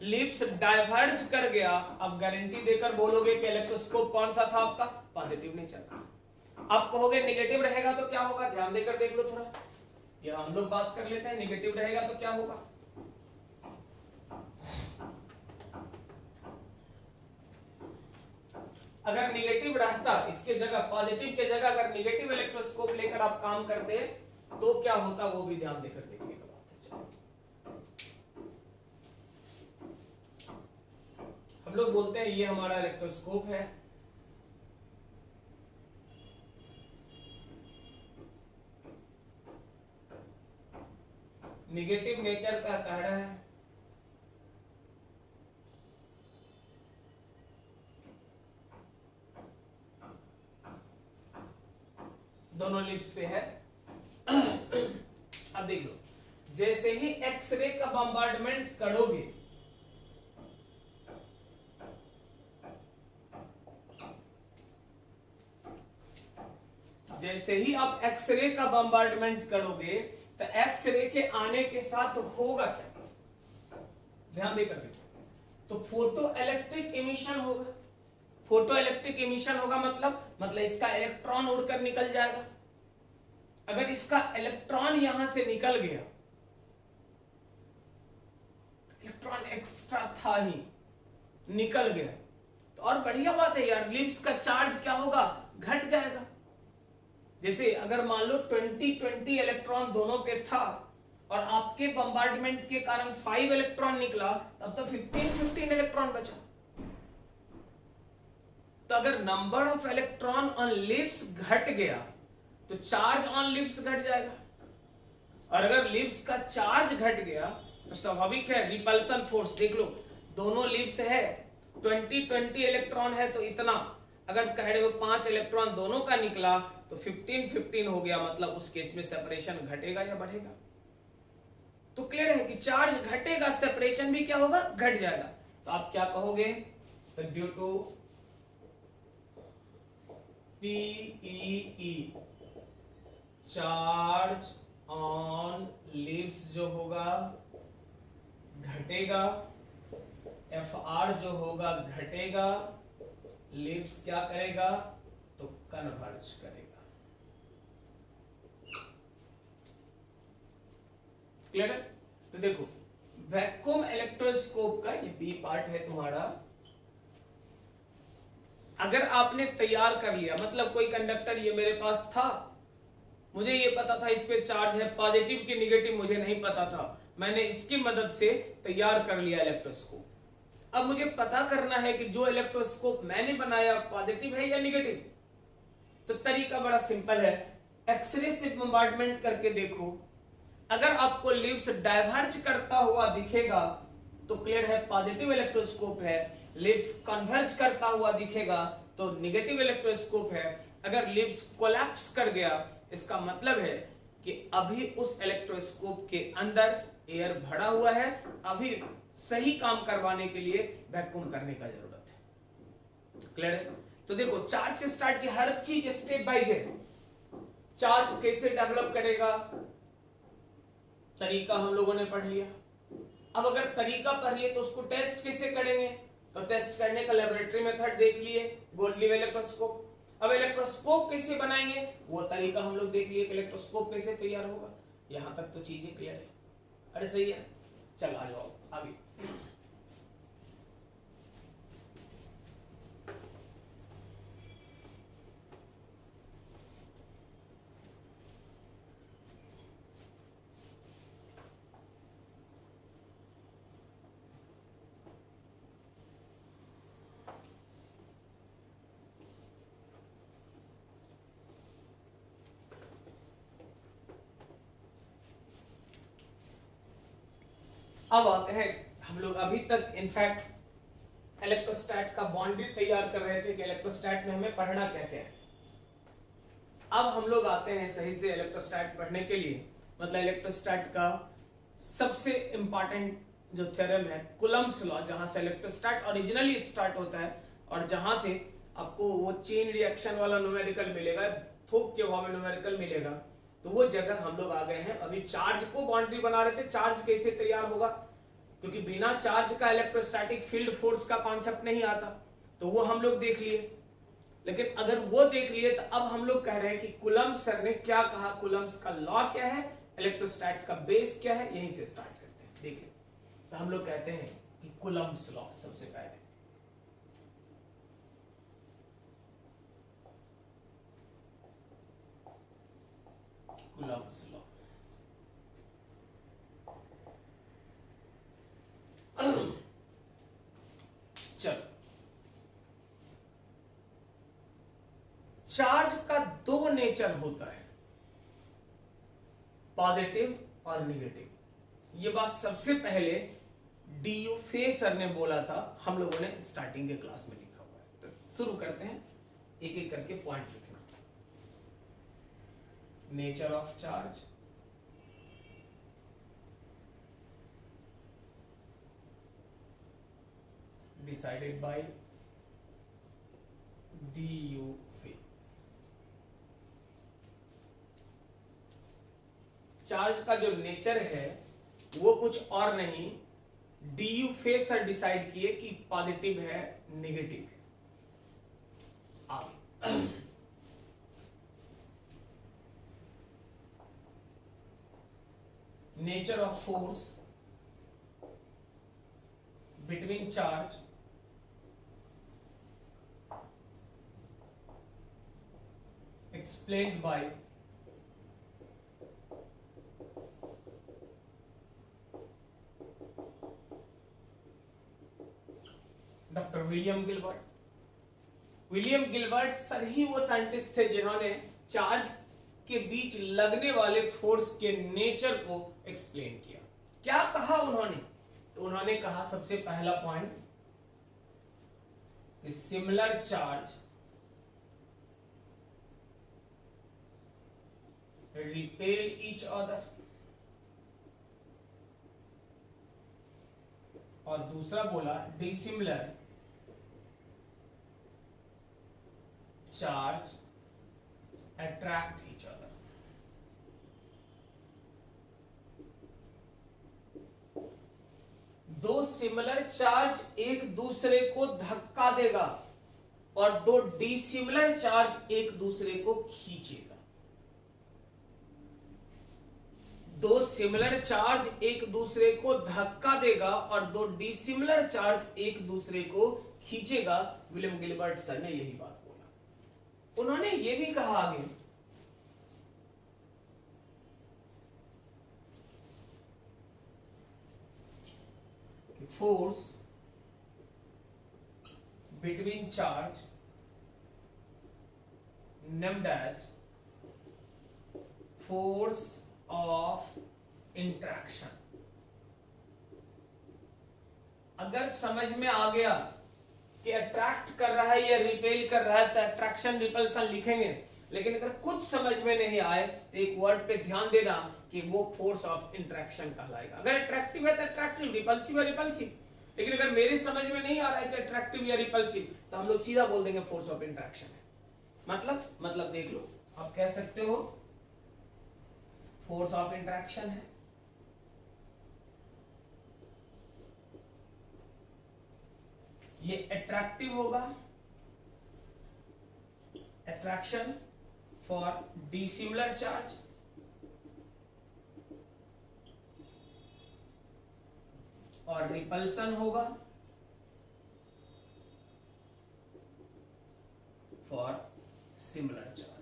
लिप्स डाइवर्ज कर गया, अब गारंटी देकर बोलोगे कि इलेक्ट्रोस्कोप कौन सा था आपका? पॉजिटिव नेचर का। अब कहोगे नेगेटिव रहेगा तो क्या होगा? ध्यान देकर देख लो थोड़ा, या हम लोग बात कर लेते हैं। नेगेटिव रहेगा तो क्या होगा? अगर नेगेटिव रहता, इसके जगह पॉजिटिव के जगह अगर नेगेटिव इलेक्ट्रोस्कोप लेकर आप काम करते तो क्या होता, वो भी ध्यान देकर देखने का बात है। हम लोग बोलते हैं ये हमारा इलेक्ट्रोस्कोप है, नेगेटिव नेचर का कह रहा है, दोनों लिप्स पे है। अब देख लो, जैसे ही एक्सरे का बम्बार्डमेंट करोगे, जैसे ही आप एक्सरे का बम्बार्डमेंट करोगे तो एक्सरे के आने के साथ होगा क्या? ध्यान देकर देखो, तो फोटो इलेक्ट्रिक इमिशन होगा। फोटो इलेक्ट्रिक इमिशन होगा मतलब इसका इलेक्ट्रॉन उड़कर निकल जाएगा। अगर इसका इलेक्ट्रॉन यहां से निकल गया, इलेक्ट्रॉन एक्स्ट्रा था ही, निकल गया, तो और बढ़िया बात है यार, लिप्स का चार्ज क्या होगा? घट जाएगा। जैसे अगर मान लो 20-20 इलेक्ट्रॉन दोनों पे था और आपके बम्बार्डमेंट के कारण 5 इलेक्ट्रॉन निकला, तब तो 15-15 इलेक्ट्रॉन बचा। तो अगर number of electron on lips घट गया तो चार्ज ऑन लिप्स घट जाएगा, और अगर लिप्स का चार्ज घट गया तो स्वाभाविक है रिपल्सन फोर्स। देख लो, दोनों लिप्स है, 20-20 इलेक्ट्रॉन है तो इतना, अगर कह रहे हो 5 इलेक्ट्रॉन दोनों का निकला तो 15-15 हो गया, मतलब उस केस में सेपरेशन घटेगा या बढ़ेगा? तो क्लियर है कि चार्ज घटेगा, सेपरेशन भी क्या होगा? घट जाएगा। तो आप क्या कहोगे? तो due to P E E, charge on leaves जो होगा घटेगा, एफआर जो होगा घटेगा, लिप्स क्या करेगा? तो कन्वर्ज करेगा। क्लियर है? तो देखो, वैक्यूम इलेक्ट्रोस्कोप का ये बी पार्ट है तुम्हारा। अगर आपने तैयार कर लिया, मतलब कोई कंडक्टर ये मेरे पास था, मुझे ये पता था इस पे चार्ज है, पॉजिटिव की नेगेटिव मुझे नहीं पता था, मैंने इसकी मदद से तैयार कर लिया इलेक्ट्रोस्कोप। अब मुझे पता करना है कि जो इलेक्ट्रोस्कोप मैंने बनाया पॉजिटिव है या नेगेटिव। तो तरीका बड़ा सिंपल है, एक्सरे से बम्बार्डमेंट करके देखो, अगर आपको लिप्स डाइवर्ज करता हुआ दिखेगा तो क्लियर है पॉजिटिव इलेक्ट्रोस्कोप है, लिप्स कन्वर्ज करता हुआ दिखेगा तो नेगेटिव इलेक्ट्रोस्कोप है। अगर लिप्स कोलैप्स कर गया, इसका मतलब है कि अभी उस इलेक्ट्रोस्कोप के अंदर एयर भरा हुआ है, अभी सही काम करवाने के लिए वैक्यूम करने का जरूरत है। क्लियर है? तो देखो, चार्ज से स्टार्ट की हर चीज स्टेप बाय स्टेप। चार्ज कैसे डेवलप करेगा, तरीका हम लोगों ने पढ़ लिया। अब अगर तरीका पढ़ लिए तो उसको टेस्ट कैसे करेंगे, तो टेस्ट करने का लेबोरेटरी मेथड देख लिए, गोल्डलीव इलेक्ट्रोस्कोप। अब इलेक्ट्रोस्कोप कैसे बनाएंगे वो तरीका हम लोग देख लिए, इलेक्ट्रोस्कोप कैसे तैयार होगा। यहां तक तो चीजें क्लियर है? अरे सही है, चल आ जाओ आगे। अब आते हैं हम लोग अभी तक इनफैक्ट इलेक्ट्रोस्टैट का बाउंड्री तैयार कर रहे थे कि इलेक्ट्रोस्टैट में हमें पढ़ना क्या क्या है। अब हम लोग आते हैं सही से इलेक्ट्रोस्टैट पढ़ने के लिए, मतलब इलेक्ट्रोस्टैट का सबसे इंपॉर्टेंट जो थ्योरम है कूलम्ब्स लॉ, जहां से इलेक्ट्रोस्टैट ओरिजिनली स्टार्ट होता है और जहां से आपको वो चेन रिएक्शन वाला न्यूमेरिकल मिलेगा, थोक के भाव में न्यूमेरिकल मिलेगा, तो वो जगह हम लोग आ गए हैं। अभी चार्ज को बाउंड्री बना रहे थे, चार्ज कैसे तैयार होगा, क्योंकि बिना चार्ज का इलेक्ट्रोस्टैटिक फील्ड फोर्स का कॉन्सेप्ट नहीं आता, तो वो हम लोग देख लिए। लेकिन अगर वो देख लिए तो अब हम लोग कह रहे हैं कि कूलम्ब्स सर ने क्या कहा, कूलम्ब्स का लॉ क्या है, इलेक्ट्रोस्टैट का बेस क्या है, यहीं से स्टार्ट करते हैं। देखिए, तो हम लोग कहते हैं कि कूलम्ब्स लॉ सबसे पहले, कूलम्ब्स लॉ। चलो, चार्ज का दो नेचर होता है, पॉजिटिव और नेगेटिव। ये बात सबसे पहले डी.यू. फे सर ने बोला था, हम लोगों ने स्टार्टिंग के क्लास में लिखा हुआ है। तो शुरू करते हैं, एक एक करके पॉइंट लिखना। Nature of charge, decided by Du. Fay. Charge का जो नेचर है वो कुछ और नहीं, डी.यू. फे सर डिसाइड किए कि पॉजिटिव है, नेगेटिव है। आगे nature of force between charge explained by doctor William Gilbert. William Gilbert sir ही वो साइंटिस्ट थे जिन्होंने चार्ज के बीच लगने वाले फोर्स के नेचर को एक्सप्लेन किया। क्या कहा उन्होंने, तो उन्होंने कहा सबसे पहला पॉइंट कि similar charge repel each other, और दूसरा बोला dissimilar charge attract each other. दो सिमिलर चार्ज एक दूसरे को धक्का देगा और दो डिसिमिलर चार्ज एक दूसरे को खींचेगा। दो सिमिलर चार्ज एक दूसरे को धक्का देगा और दो डिसिमिलर चार्ज एक दूसरे को खींचेगा। विलियम गिलबर्ट सर ने यही बात बोला। उन्होंने ये भी कहा आगे कि force between charge named as force of interaction. अगर समझ में आ गया कि अट्रैक्ट कर रहा है या रिपेल कर रहा है तो अट्रैक्शन रिपल्सन लिखेंगे, लेकिन अगर कुछ समझ में नहीं आए तो एक वर्ड पे ध्यान देना कि वो फोर्स ऑफ इंट्रैक्शन कहलाएगा। अगर अट्रैक्टिव है तो अट्रैक्टिव, रिपल्सिव है रिपल्सिव। लेकिन अगर मेरे समझ में नहीं आ रहा है कि अट्रैक्टिव या रिपल्सिव, तो हम लोग सीधा बोल देंगे फोर्स ऑफ इंट्रैक्शन है। मतलब देख लो, आप कह सकते हो फोर्स ऑफ इंट्रैक्शन है, ये अट्रैक्टिव होगा, अट्रैक्शन फॉर डिसिमिलर चार्ज, और रिपल्सन होगा for similar charge.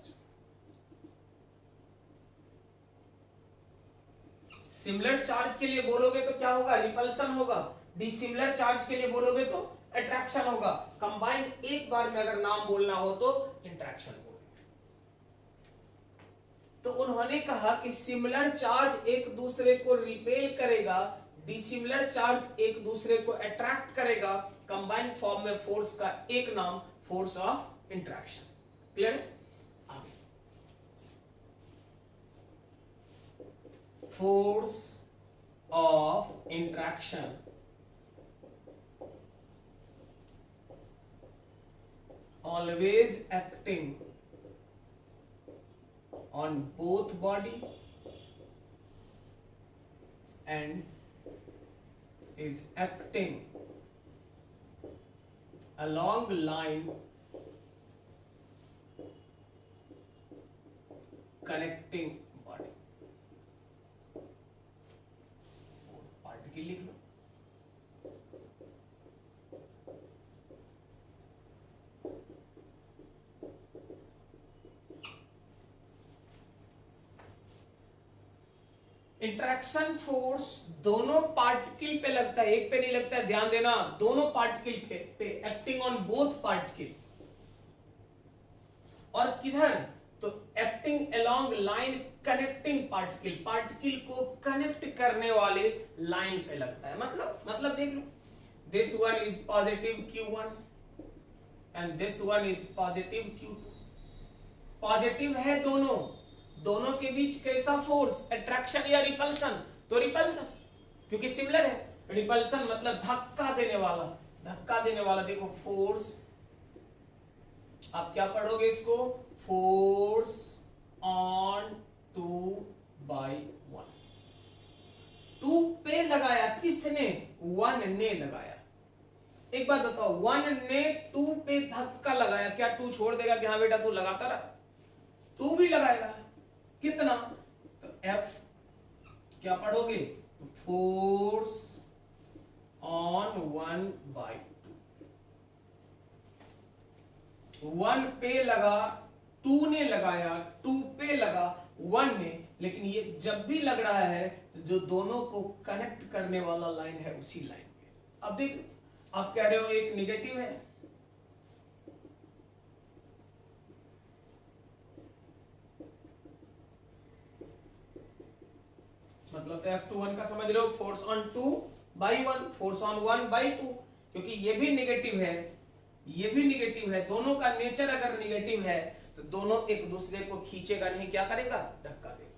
Similar charge के लिए बोलोगे तो क्या होगा, रिपल्सन होगा। डिसिमिलर चार्ज के लिए बोलोगे तो अट्रैक्शन होगा। कंबाइंड एक बार में अगर नाम बोलना हो तो इंट्रैक्शन बोलेंगे। तो उन्होंने कहा कि सिमिलर चार्ज एक दूसरे को रिपेल करेगा, डिसिमिलर चार्ज एक दूसरे को अट्रैक्ट करेगा, कंबाइंड फॉर्म में फोर्स का एक नाम फोर्स ऑफ इंट्रैक्शन। क्लियर है? आगे force of interaction always acting on both body and is acting along line connecting body। Part की लिख लो। इंट्रैक्शन फोर्स दोनों पार्टिकल पे लगता है, एक पे नहीं लगता है, ध्यान देना, दोनों पार्टिकल पे एक्टिंग ऑन बोथ पार्टिकल। और किधर? तो acting along line connecting particle, particle को कनेक्ट करने वाले लाइन पे लगता है। मतलब देख लो, this one is positive Q1 and this one is positive Q2। Positive है दोनों के बीच कैसा फोर्स? अट्रैक्शन या रिपल्सन? तो रिपल्सन, क्योंकि सिमिलर है। रिपल्सन मतलब धक्का देने वाला। देखो फोर्स, आप क्या पढ़ोगे इसको? Force on 2/1। 2 पे लगाया किसने? 1 ने लगाया। एक बात बताओ, 1 ने 2 पे धक्का लगाया, क्या 2 छोड़ देगा कि हाँ बेटा तू लगाता रहा? 2 भी लगाएगा। कितना? तो F क्या पढ़ोगे? तो फोर्स ऑन 1/2। 1 पे लगा, 2 ने लगाया, 2 पे लगा, 1 ने, लेकिन ये जब भी लग रहा है तो जो दोनों को कनेक्ट करने वाला लाइन है उसी लाइन पे। अब देखो, आप कह रहे हो एक निगेटिव है, मतलब तो F21 का समझ रहे हो, फोर्स ऑन 2/1, फोर्स ऑन 1/2, क्योंकि ये भी निगेटिव है, ये भी निगेटिव है। दोनों का नेचर अगर निगेटिव है तो दोनों एक दूसरे को खींचेगा नहीं, क्या करेगा? धक्का देगा।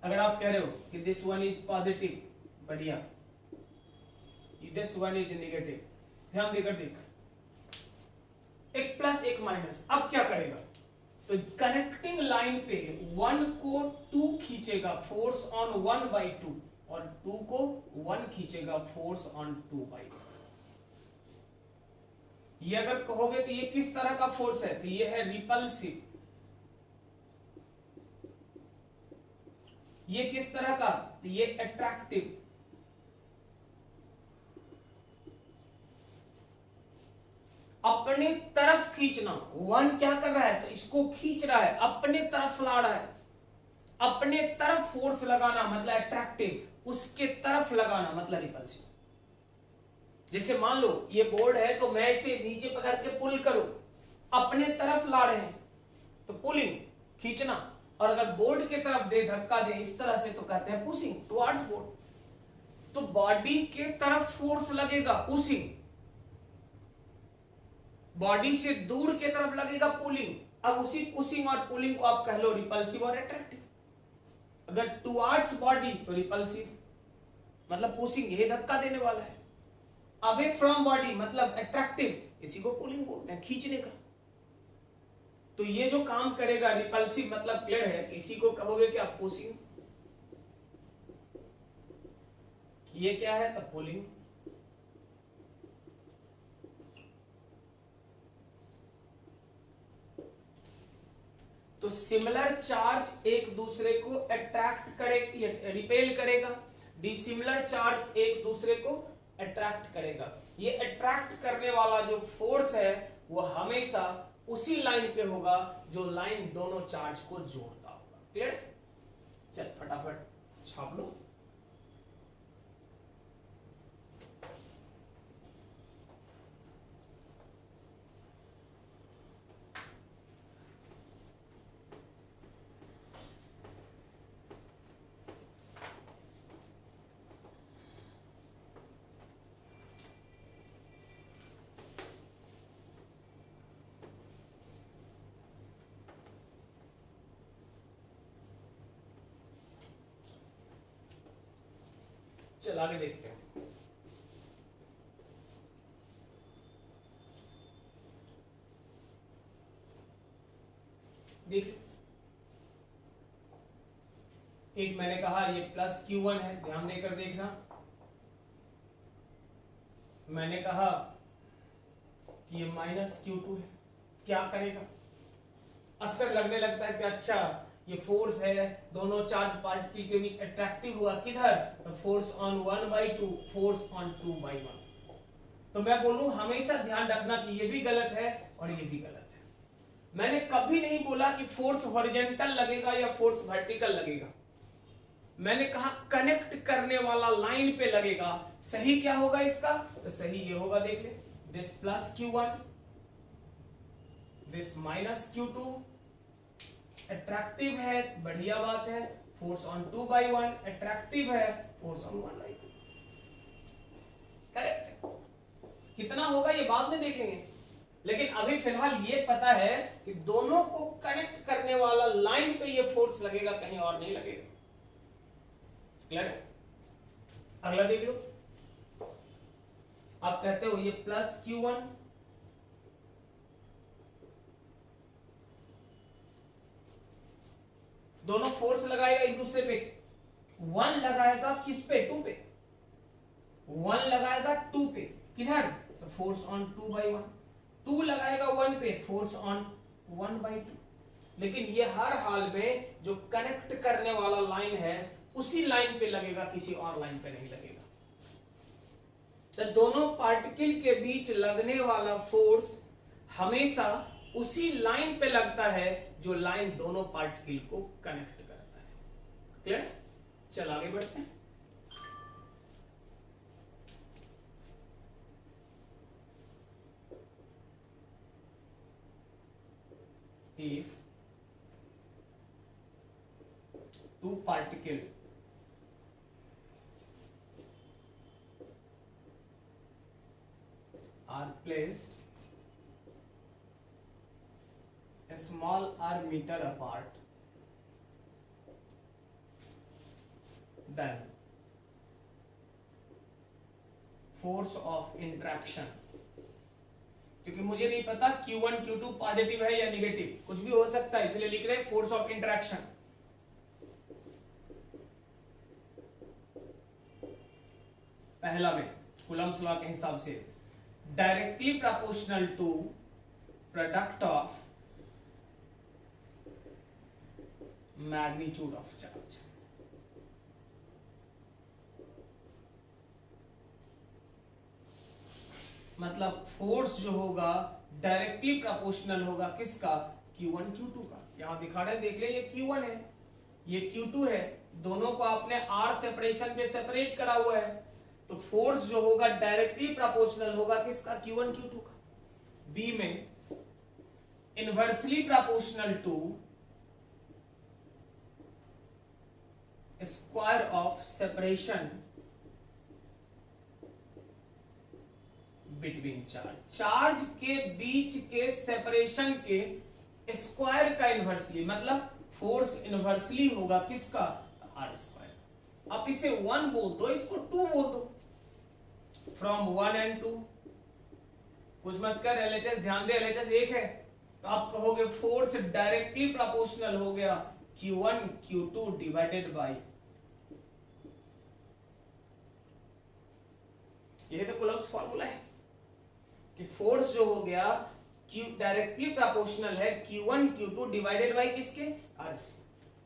अगर आप कह रहे हो कि दिस वन इज पॉजिटिव, बढ़िया, दिस वन इज नेगेटिव, ध्यान देकर देख, एक प्लस एक माइनस, अब क्या करेगा? तो कनेक्टिंग लाइन पे 1 को 2 खींचेगा, फोर्स ऑन 1/2, और 2 को 1 खींचेगा, फोर्स ऑन 2/2। ये अगर कहोगे तो ये किस तरह का फोर्स है? तो ये है रिपल्सिव। ये किस तरह का? तो ये अट्रैक्टिव। अपने तरफ खींचना, 1 क्या कर रहा है? तो इसको खींच रहा है, अपने तरफ ला रहा है। अपने तरफ फोर्स लगाना मतलब अट्रैक्टिव, उसके तरफ लगाना मतलब रिपल्सिव। जैसे मान लो ये बोर्ड है तो मैं इसे नीचे पकड़ के पुल करूं, अपने तरफ ला रहे हैं तो पुलिंग, खींचना, और अगर बोर्ड के तरफ दे, धक्का दे इस तरह से, तो कहते हैं पुशिंग टुवर्ड्स बोर्ड। तो बॉडी के तरफ फोर्स लगेगा, पुशिंग, बॉडी से दूर के तरफ लगेगा पुलिंग। अब उसी पुशिंग और पुलिंग को आप कह लो रिपल्सिव और अट्रैक्टिव। अगर टुवर्ड्स बॉडी तो रिपल्सिव, मतलब पुशिंग, यही धक्का देने वाला है। अवे फ्रॉम बॉडी मतलब अट्रैक्टिव, इसी को पुलिंग बोलते हैं, खींचने का। तो ये जो काम करेगा रिपल्सिव मतलब क्लियर है, इसी को कहोगे कि आप पुशिंग, ये क्या है? तब पुलिंग। तो सिमिलर चार्ज एक दूसरे को अट्रैक्ट करेगा, रिपेल करेगा, डिसिमिलर चार्ज एक दूसरे को अट्रैक्ट करेगा। ये अट्रैक्ट करने वाला जो फोर्स है वो हमेशा उसी लाइन पे होगा जो लाइन दोनों चार्ज को जोड़ता होगा। क्लियर? चल फटाफट छाप लो। चल आगे देखते हैं। देख, एक मैंने कहा ये प्लस Q1 है, ध्यान देकर देखना। मैंने कहा कि ये माइनस Q2 है। क्या करेगा? अक्सर लगने लगता है कि अच्छा ये फोर्स है, दोनों चार्ज पार्टिकल के बीच अट्रैक्टिव हुआ किधर? तो फोर्स ऑन 1/2, फोर्स ऑन 2/1। तो मैं बोलूं हमेशा ध्यान रखना कि ये भी गलत है और ये भी गलत है। मैंने कभी नहीं बोला कि फोर्स हॉरिजॉन्टल लगेगा या फोर्स वर्टिकल लगेगा। मैंने कहा कनेक्ट करने वाला लाइन पे लगेगा। सही क्या होगा इसका? तो सही ये होगा, देख ले, this plus Q1, this minus Q2। Attractive है, बढ़िया बात है। फोर्स ऑन 2/1 अट्रैक्टिव है, फोर्स ऑन 1/2 करेक्ट है। कितना होगा ये बाद में देखेंगे, लेकिन अभी फिलहाल ये पता है कि दोनों को कनेक्ट करने वाला लाइन पे ये फोर्स लगेगा, कहीं और नहीं लगेगा। क्लियर है? अगला देख लो। आप कहते हो ये प्लस Q1, दोनों फोर्स लगाएगा एक दूसरे पे। 1 लगाएगा किस पे? 2 पे। 1 लगाएगा 2 पे, किधर? तो फोर्स ऑन 2/1। 2 लगाएगा 1 पे, फोर्स ऑन 1/2। लेकिन ये हर हाल में जो कनेक्ट करने वाला लाइन है उसी लाइन पे लगेगा, किसी और लाइन पे नहीं लगेगा। तो दोनों पार्टिकल के बीच लगने वाला फोर्स हमेशा उसी लाइन पे लगता है जो लाइन दोनों पार्टिकल को कनेक्ट करता है। क्लियर? चल आगे बढ़ते हैं। If two particles are placed a small r meter apart, then force of interaction, क्योंकि मुझे नहीं पता Q1 Q2 पॉजिटिव है या निगेटिव, कुछ भी हो सकता है, इसलिए लिख रहे हैं फोर्स ऑफ इंटरेक्शन। पहला में कूलम्ब्स लॉ के हिसाब से directly proportional to product of magnitude of charge. मतलब फोर्स जो होगा डायरेक्टली प्रोपोर्शनल होगा किसका? Q1 Q2 का। यहां दिखा रहे हैं, देख ले, ये Q1 है, ये Q2 है, दोनों को आपने R सेपरेशन पे सेपरेट करा हुआ है, तो फोर्स जो होगा डायरेक्टली प्रोपोर्शनल होगा किसका? Q1 Q2 का। बी में inversely proportional to square of separation between charge. Charge के बीच के सेपरेशन के स्क्वायर का इनवर्सली, मतलब फोर्स इनवर्सली होगा किसका? R square. आप इसे 1 बोल दो, इसको 2 बोल दो। फ्रॉम 1 and 2, कुछ मत कर, LHS ध्यान दे, LHS 1 है, तो आप कहोगे फोर्स डायरेक्टली प्रोपोर्शनल हो गया Q1 Q2 डिवाइडेड बाय, यह तो कूलम्ब्स फॉर्मूला है कि फोर्स जो हो गया डायरेक्टली प्रोपोर्शनल है Q1 Q2 डिवाइडेड बाय किसके? R से।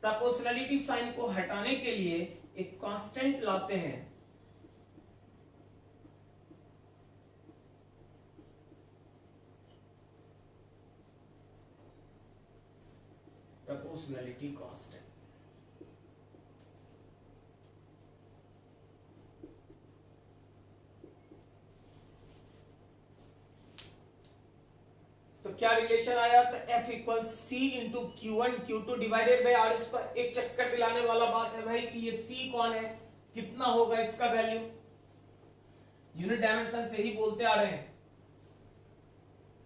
प्रोपोर्शनलिटी साइन को हटाने के लिए एक कांस्टेंट लाते हैं, प्रोपोर्शनलिटी कांस्टेंट। तो क्या रिलेशन आया? तो F equal C into Q1 Q2 divided by R square. एक चक्कर दिलाने वाला बात है भाई कि ये C कौन है, कितना होगा इसका वैल्यू, यूनिट डायमेंशन से ही बोलते आ रहे हैं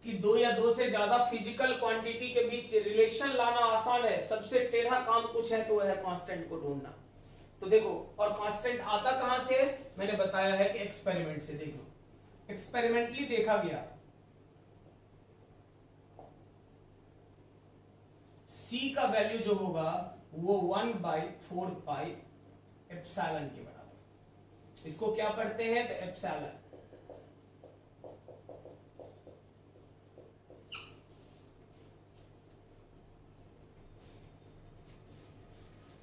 कि 2 या 2 से ज्यादा फिजिकल क्वांटिटी के बीच रिलेशन लाना आसान है, सबसे टेढ़ा काम कुछ है तो वह है कांस्टेंट को ढूंढना। तो देखो, और कांस्टेंट आता कहां से है, मैंने बताया है कि एक्सपेरिमेंट से। देखो, एक्सपेरिमेंटली देखा गया C का वैल्यू जो होगा वो 1/4 पाई एप्सिलॉन के बराबर। इसको क्या पढ़ते हैं, तो एप्सिलॉन।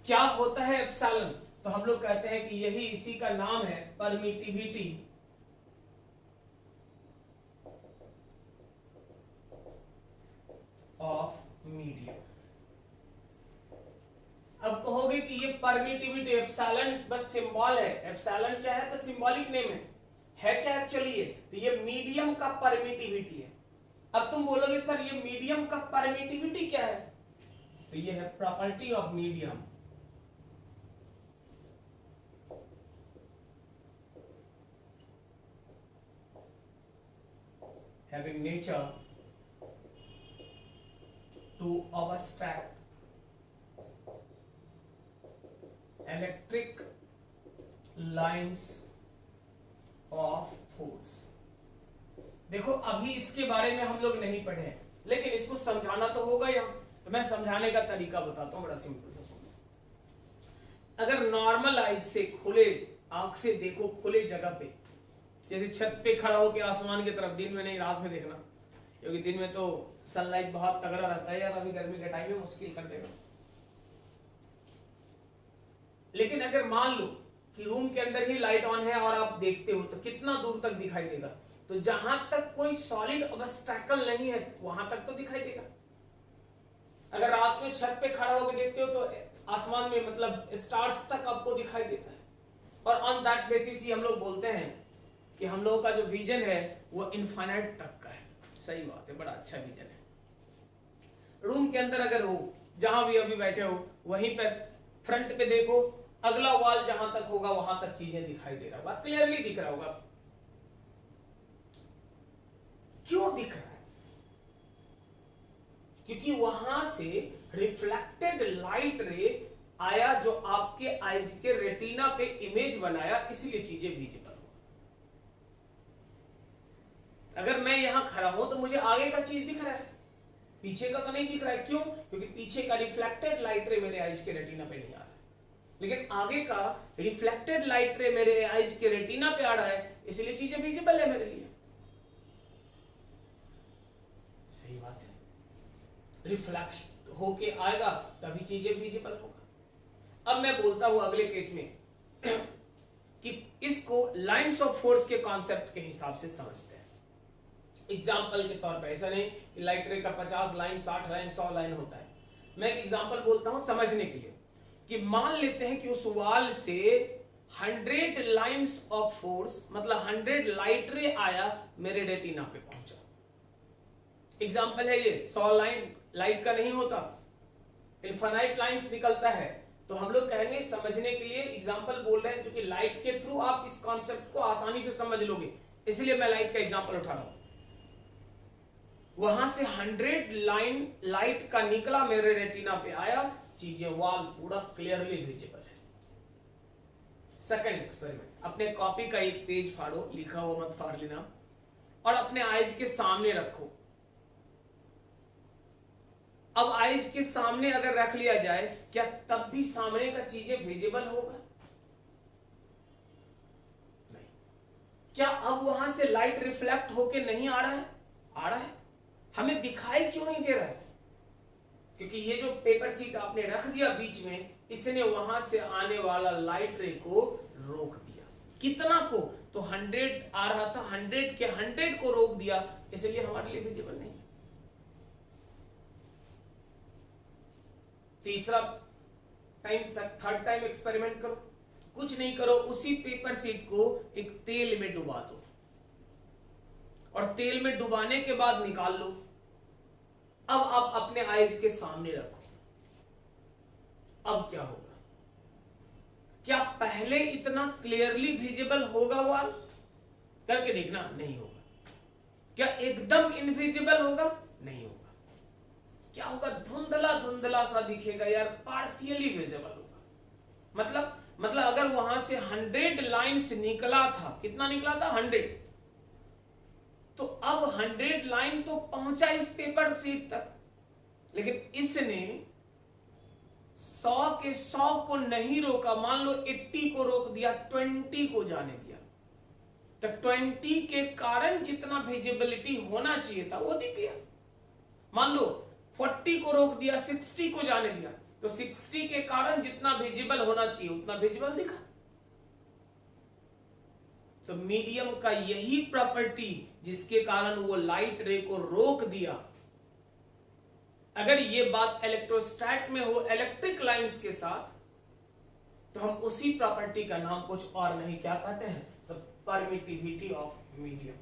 क्या होता है एप्सिलॉन, तो हम लोग कहते हैं कि यही इसी का नाम है, परमिटिविटी ऑफ मीडियम। अब कहोगे कि ये परमिटिविटी, एप्सिलॉन बस सिंबल है। एप्सिलॉन क्या है, तो सिंबॉलिक नेम है क्या एक्चुअली ये, तो ये मीडियम का परमिटिविटी है। अब तुम बोलोगे सर ये मीडियम का परमिटिविटी क्या है, तो ये है property of medium having nature to abstract electric lines of force। देखो अभी इसके बारे में हम लोग नहीं पढ़े हैं, लेकिन इसको समझाना तो होगा यहाँ, तो मैं समझाने का तरीका बताता हूं, बड़ा सिंपल सा। अगर नॉर्मल आइज से खुले आंख से देखो, खुले जगह पे, जैसे छत पे खड़ा होकर आसमान की तरफ, दिन में नहीं रात में देखना, क्योंकि दिन में तो सनलाइट बहुत तगड़ा रहता है यार, अभी गर्मी के टाइम में मुश्किल कर देगा। लेकिन अगर मान लो कि रूम के अंदर ही लाइट ऑन है और आप देखते हो, तो कितना दूर तक दिखाई देगा, तो जहां तक कोई सॉलिड ऑब्स्टैकल नहीं है वहां तक तो दिखाई देगा। अगर रात में छत पे खड़ा होकर देखते हो तो आसमान में मतलब स्टार्स तक आपको दिखाई देता है, और ऑन दैट बेसिस ही हम लोग बोलते हैं कि हम लोगों का जो विजन है वो इनफाइनाइट तक का है। सही बात है, बड़ा अच्छा विजन है। रूम के अंदर अगर हो, जहां भी अभी बैठे हो, वहीं पर फ्रंट पे देखो, अगला वॉल जहां तक होगा वहां तक चीजें दिखाई दे रहा होगा, क्लियरली दिख रहा होगा। क्यों दिख रहा है, क्योंकि वहां से रिफ्लेक्टेड लाइट रे आया जो आपके आइज के रेटिना पे इमेज बनाया, इसलिए चीजें विजिबल। अगर मैं यहां खड़ा हूं तो मुझे आगे का चीज दिख रहा है, पीछे का तो नहीं दिख रहा है। क्यों, क्योंकि पीछे का रिफ्लेक्टेड लाइट रे मेरे आइज के रेटिना पे नहीं आ रहा है, लेकिन आगे का रिफ्लेक्टेड लाइट रे मेरे आइज के रेटिना पे आ रहा है, इसलिए चीजें विजिबल है मेरे लिए। सही बात है, रिफ्लेक्ट होके आएगा तभी चीजें विजिबल होगा। अब मैं बोलता हूं अगले केस में कि इसको लाइंस ऑफ फोर्स के कॉन्सेप्ट के हिसाब से समझते हैं। एग्जाम्पल के तौर पर, ऐसा नहीं कि लाइट रे का 50 लाइन 60 लाइन 100 लाइन होता है। मैं एक एग्जाम्पल बोलता हूं समझने के लिए, कि मान लेते हैं कि उस वाल से 100 लाइंस ऑफ फोर्स, मतलब 100 लाइट रे आया मेरे रेटिना पे पहुंचा। एग्जाम्पल है ये, 100 लाइन लाइट का नहीं होता, इनफाइनाइट लाइंस निकलता है। तो हम लोग कहेंगे समझने के लिए एग्जाम्पल बोल रहे हैं, क्योंकि लाइट के थ्रू आप इस कॉन्सेप्ट को आसानी से समझ लोगे, इसलिए मैं लाइट का एग्जाम्पल उठा रहा हूं। वहां से 100 लाइन लाइट का निकला, मेरे रेटिना पे आया, चीजें वॉल पूरा क्लियरली विजिबल है। सेकंड एक्सपेरिमेंट, अपने कॉपी का एक पेज फाड़ो, लिखा हुआ मत फाड़ लेना, और अपने आइज के सामने रखो। अब आइज के सामने अगर रख लिया जाए, क्या तब भी सामने का चीजें विजिबल होगा? नहीं। क्या अब वहां से लाइट रिफ्लेक्ट होके नहीं आ रहा है? आ रहा है। हमें दिखाई क्यों नहीं दे रहा है? क्योंकि ये जो पेपर सीट आपने रख दिया बीच में, इसने वहां से आने वाला लाइट रे को रोक दिया। कितना को? तो 100 आ रहा था, 100 के 100 को रोक दिया, इसलिए हमारे लिए विजिबल नहीं है। तीसरा टाइम, थर्ड टाइम एक्सपेरिमेंट करो। कुछ नहीं करो, उसी पेपर सीट को एक तेल में डुबा दो, और तेल में डुबाने के बाद निकाल लो। अब आप अपने आइज के सामने रखो। अब क्या होगा? क्या पहले इतना क्लियरली विजिबल होगा वॉल? करके देखना, नहीं होगा। क्या एकदम इनविजिबल होगा? नहीं होगा। क्या होगा? धुंधला धुंधला सा दिखेगा यार, पार्शियली विजिबल होगा। मतलब मतलब अगर वहां से 100 लाइन्स निकला था, कितना निकला था 100, तो अब 100 लाइन तो पहुंचा इस पेपर शीट तक, लेकिन इसने 100 के 100 को नहीं रोका, मान लो 80 को रोक दिया, 20 को जाने दिया, तो 20 के कारण जितना विजिबिलिटी होना चाहिए था वो दिख गया। मान लो 40 को रोक दिया, 60 को जाने दिया, तो 60 के कारण जितना विजिबल होना चाहिए उतना विजिबल दिखा। तो मीडियम का यही प्रॉपर्टी जिसके कारण वो लाइट रे को रोक दिया, अगर ये बात इलेक्ट्रोस्टैट में हो इलेक्ट्रिक लाइंस के साथ, तो हम उसी प्रॉपर्टी का नाम कुछ और नहीं क्या कहते हैं, तो परमिटिविटी ऑफ मीडियम।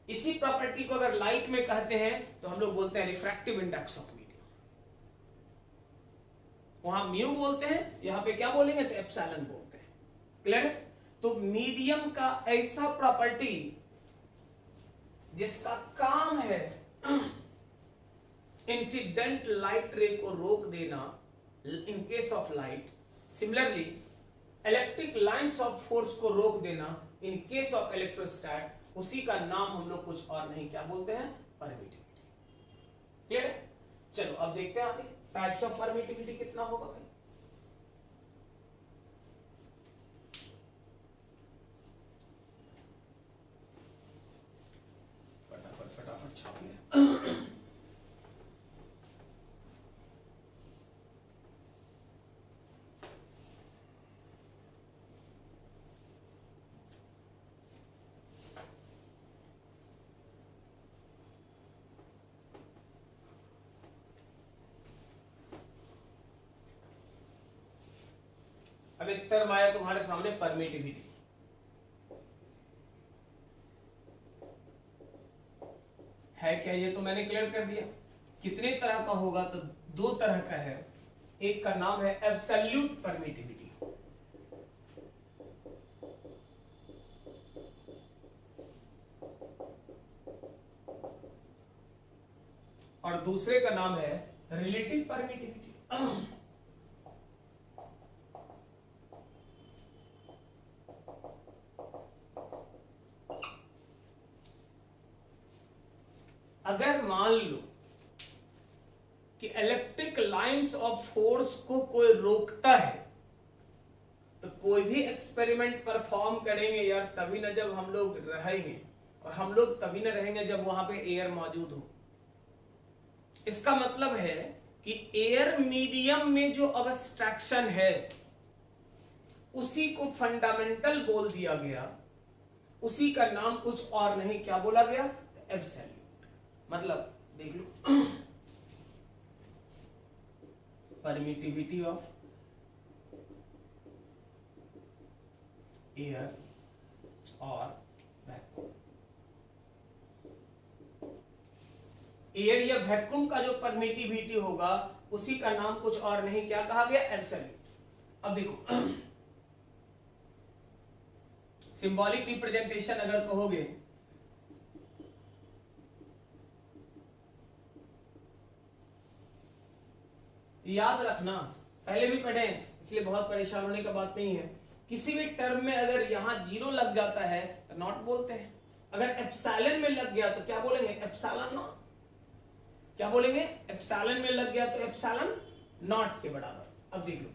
इसी प्रॉपर्टी को अगर लाइट में कहते हैं तो हम लोग बोलते हैं रिफ्रैक्टिव इंडेक्स ऑफ मीडियम। वहां म्यू बोलते हैं, यहां पे क्या बोलेंगे तो एप्सिलॉन बोलते हैं। क्लियर है? तो मीडियम का ऐसा प्रॉपर्टी जिसका काम है इंसिडेंट लाइट रे को रोक देना in case of light, similarly electric lines of force को रोक देना इन केस ऑफ इलेक्ट्रोस्टैट, उसी का नाम हम लोग कुछ और नहीं क्या बोलते हैं, परमिटिविटी। क्लियर है? चलो अब देखते हैं आगे टाइप्स ऑफ परमिटिविटी कितना होगा भाई। फटाफट फटाफट छाप लिया। अब एक टर्म आया तुम्हारे सामने परमिटिविटी। है क्या ये तो मैंने क्लियर कर दिया। कितने तरह का होगा तो दो तरह का है। एक का नाम है एब्सोल्यूट परमिटिविटी, और दूसरे का नाम है रिलेटिव परमिटिविटी। अगर मान लो कि इलेक्ट्रिक लाइंस ऑफ फोर्स को कोई रोकता है, तो कोई भी एक्सपेरिमेंट परफॉर्म करेंगे यार तभी ना जब हम लोग रहेंगे, और हम लोग तभी ना रहेंगे जब वहां पे एयर मौजूद हो। इसका मतलब है कि एयर मीडियम में जो अब्स्ट्रैक्शन है उसी को फंडामेंटल बोल दिया गया, उसी का नाम कुछ और नहीं क्या बोला गया, एब्सोल्यूट। मतलब देख लो परमिटिविटी ऑफ एयर और वैक्यूम। एयर या वैक्यूम का जो परमिटिविटी होगा उसी का नाम कुछ और नहीं क्या कहा गया, एब्सोल्यूट। अब देखो सिंबॉलिक रिप्रेजेंटेशन अगर कहोगे याद रखना, पहले भी पढ़े इसलिए बहुत परेशान होने का बात नहीं है। किसी भी टर्म में अगर यहां जीरो लग जाता है तो नॉट बोलते हैं, अगर एप्सिलॉन में लग गया तो क्या बोलेंगे, एप्सिलॉन नॉट। क्या बोलेंगे, एप्सिलॉन में लग गया तो एप्सिलॉन नॉट के बराबर। अब देख low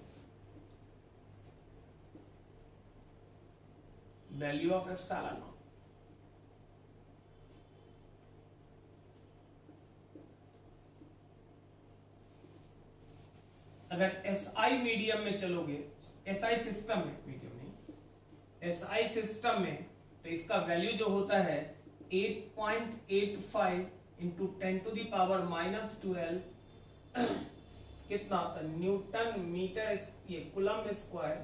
value of epsilon not, अगर एसआई मीडियम में चलोगे, एसआई सिस्टम में, मीडियम नहीं एसआई सिस्टम में, तो इसका वैल्यू जो होता है 8.85 इंटू 10 टू द पावर -12 कितना होता है, न्यूटन मीटर, ये कूलम स्क्वायर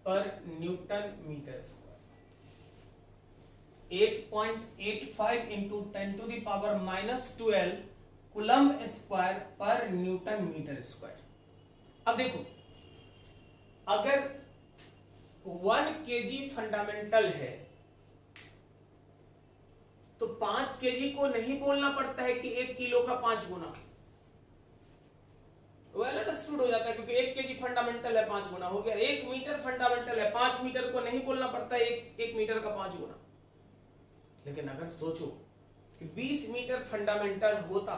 पर newton metre square. 8.85 into 10 to the power -12 coulomb square पर न्यूटन मीटर स्क्वायर। अब देखो अगर 1 kg फंडामेंटल है तो 5 kg को नहीं बोलना पड़ता है कि 1 किलो का 5 गुना, वेल अंडरस्टूड हो जाता है, क्योंकि 1 kg फंडामेंटल है 5 गुना हो गया, 1 मीटर फंडामेंटल है 5 मीटर को नहीं बोलना पड़ता 1 मीटर का 5 गुना। लेकिन अगर सोचो कि 20 मीटर फंडामेंटल होता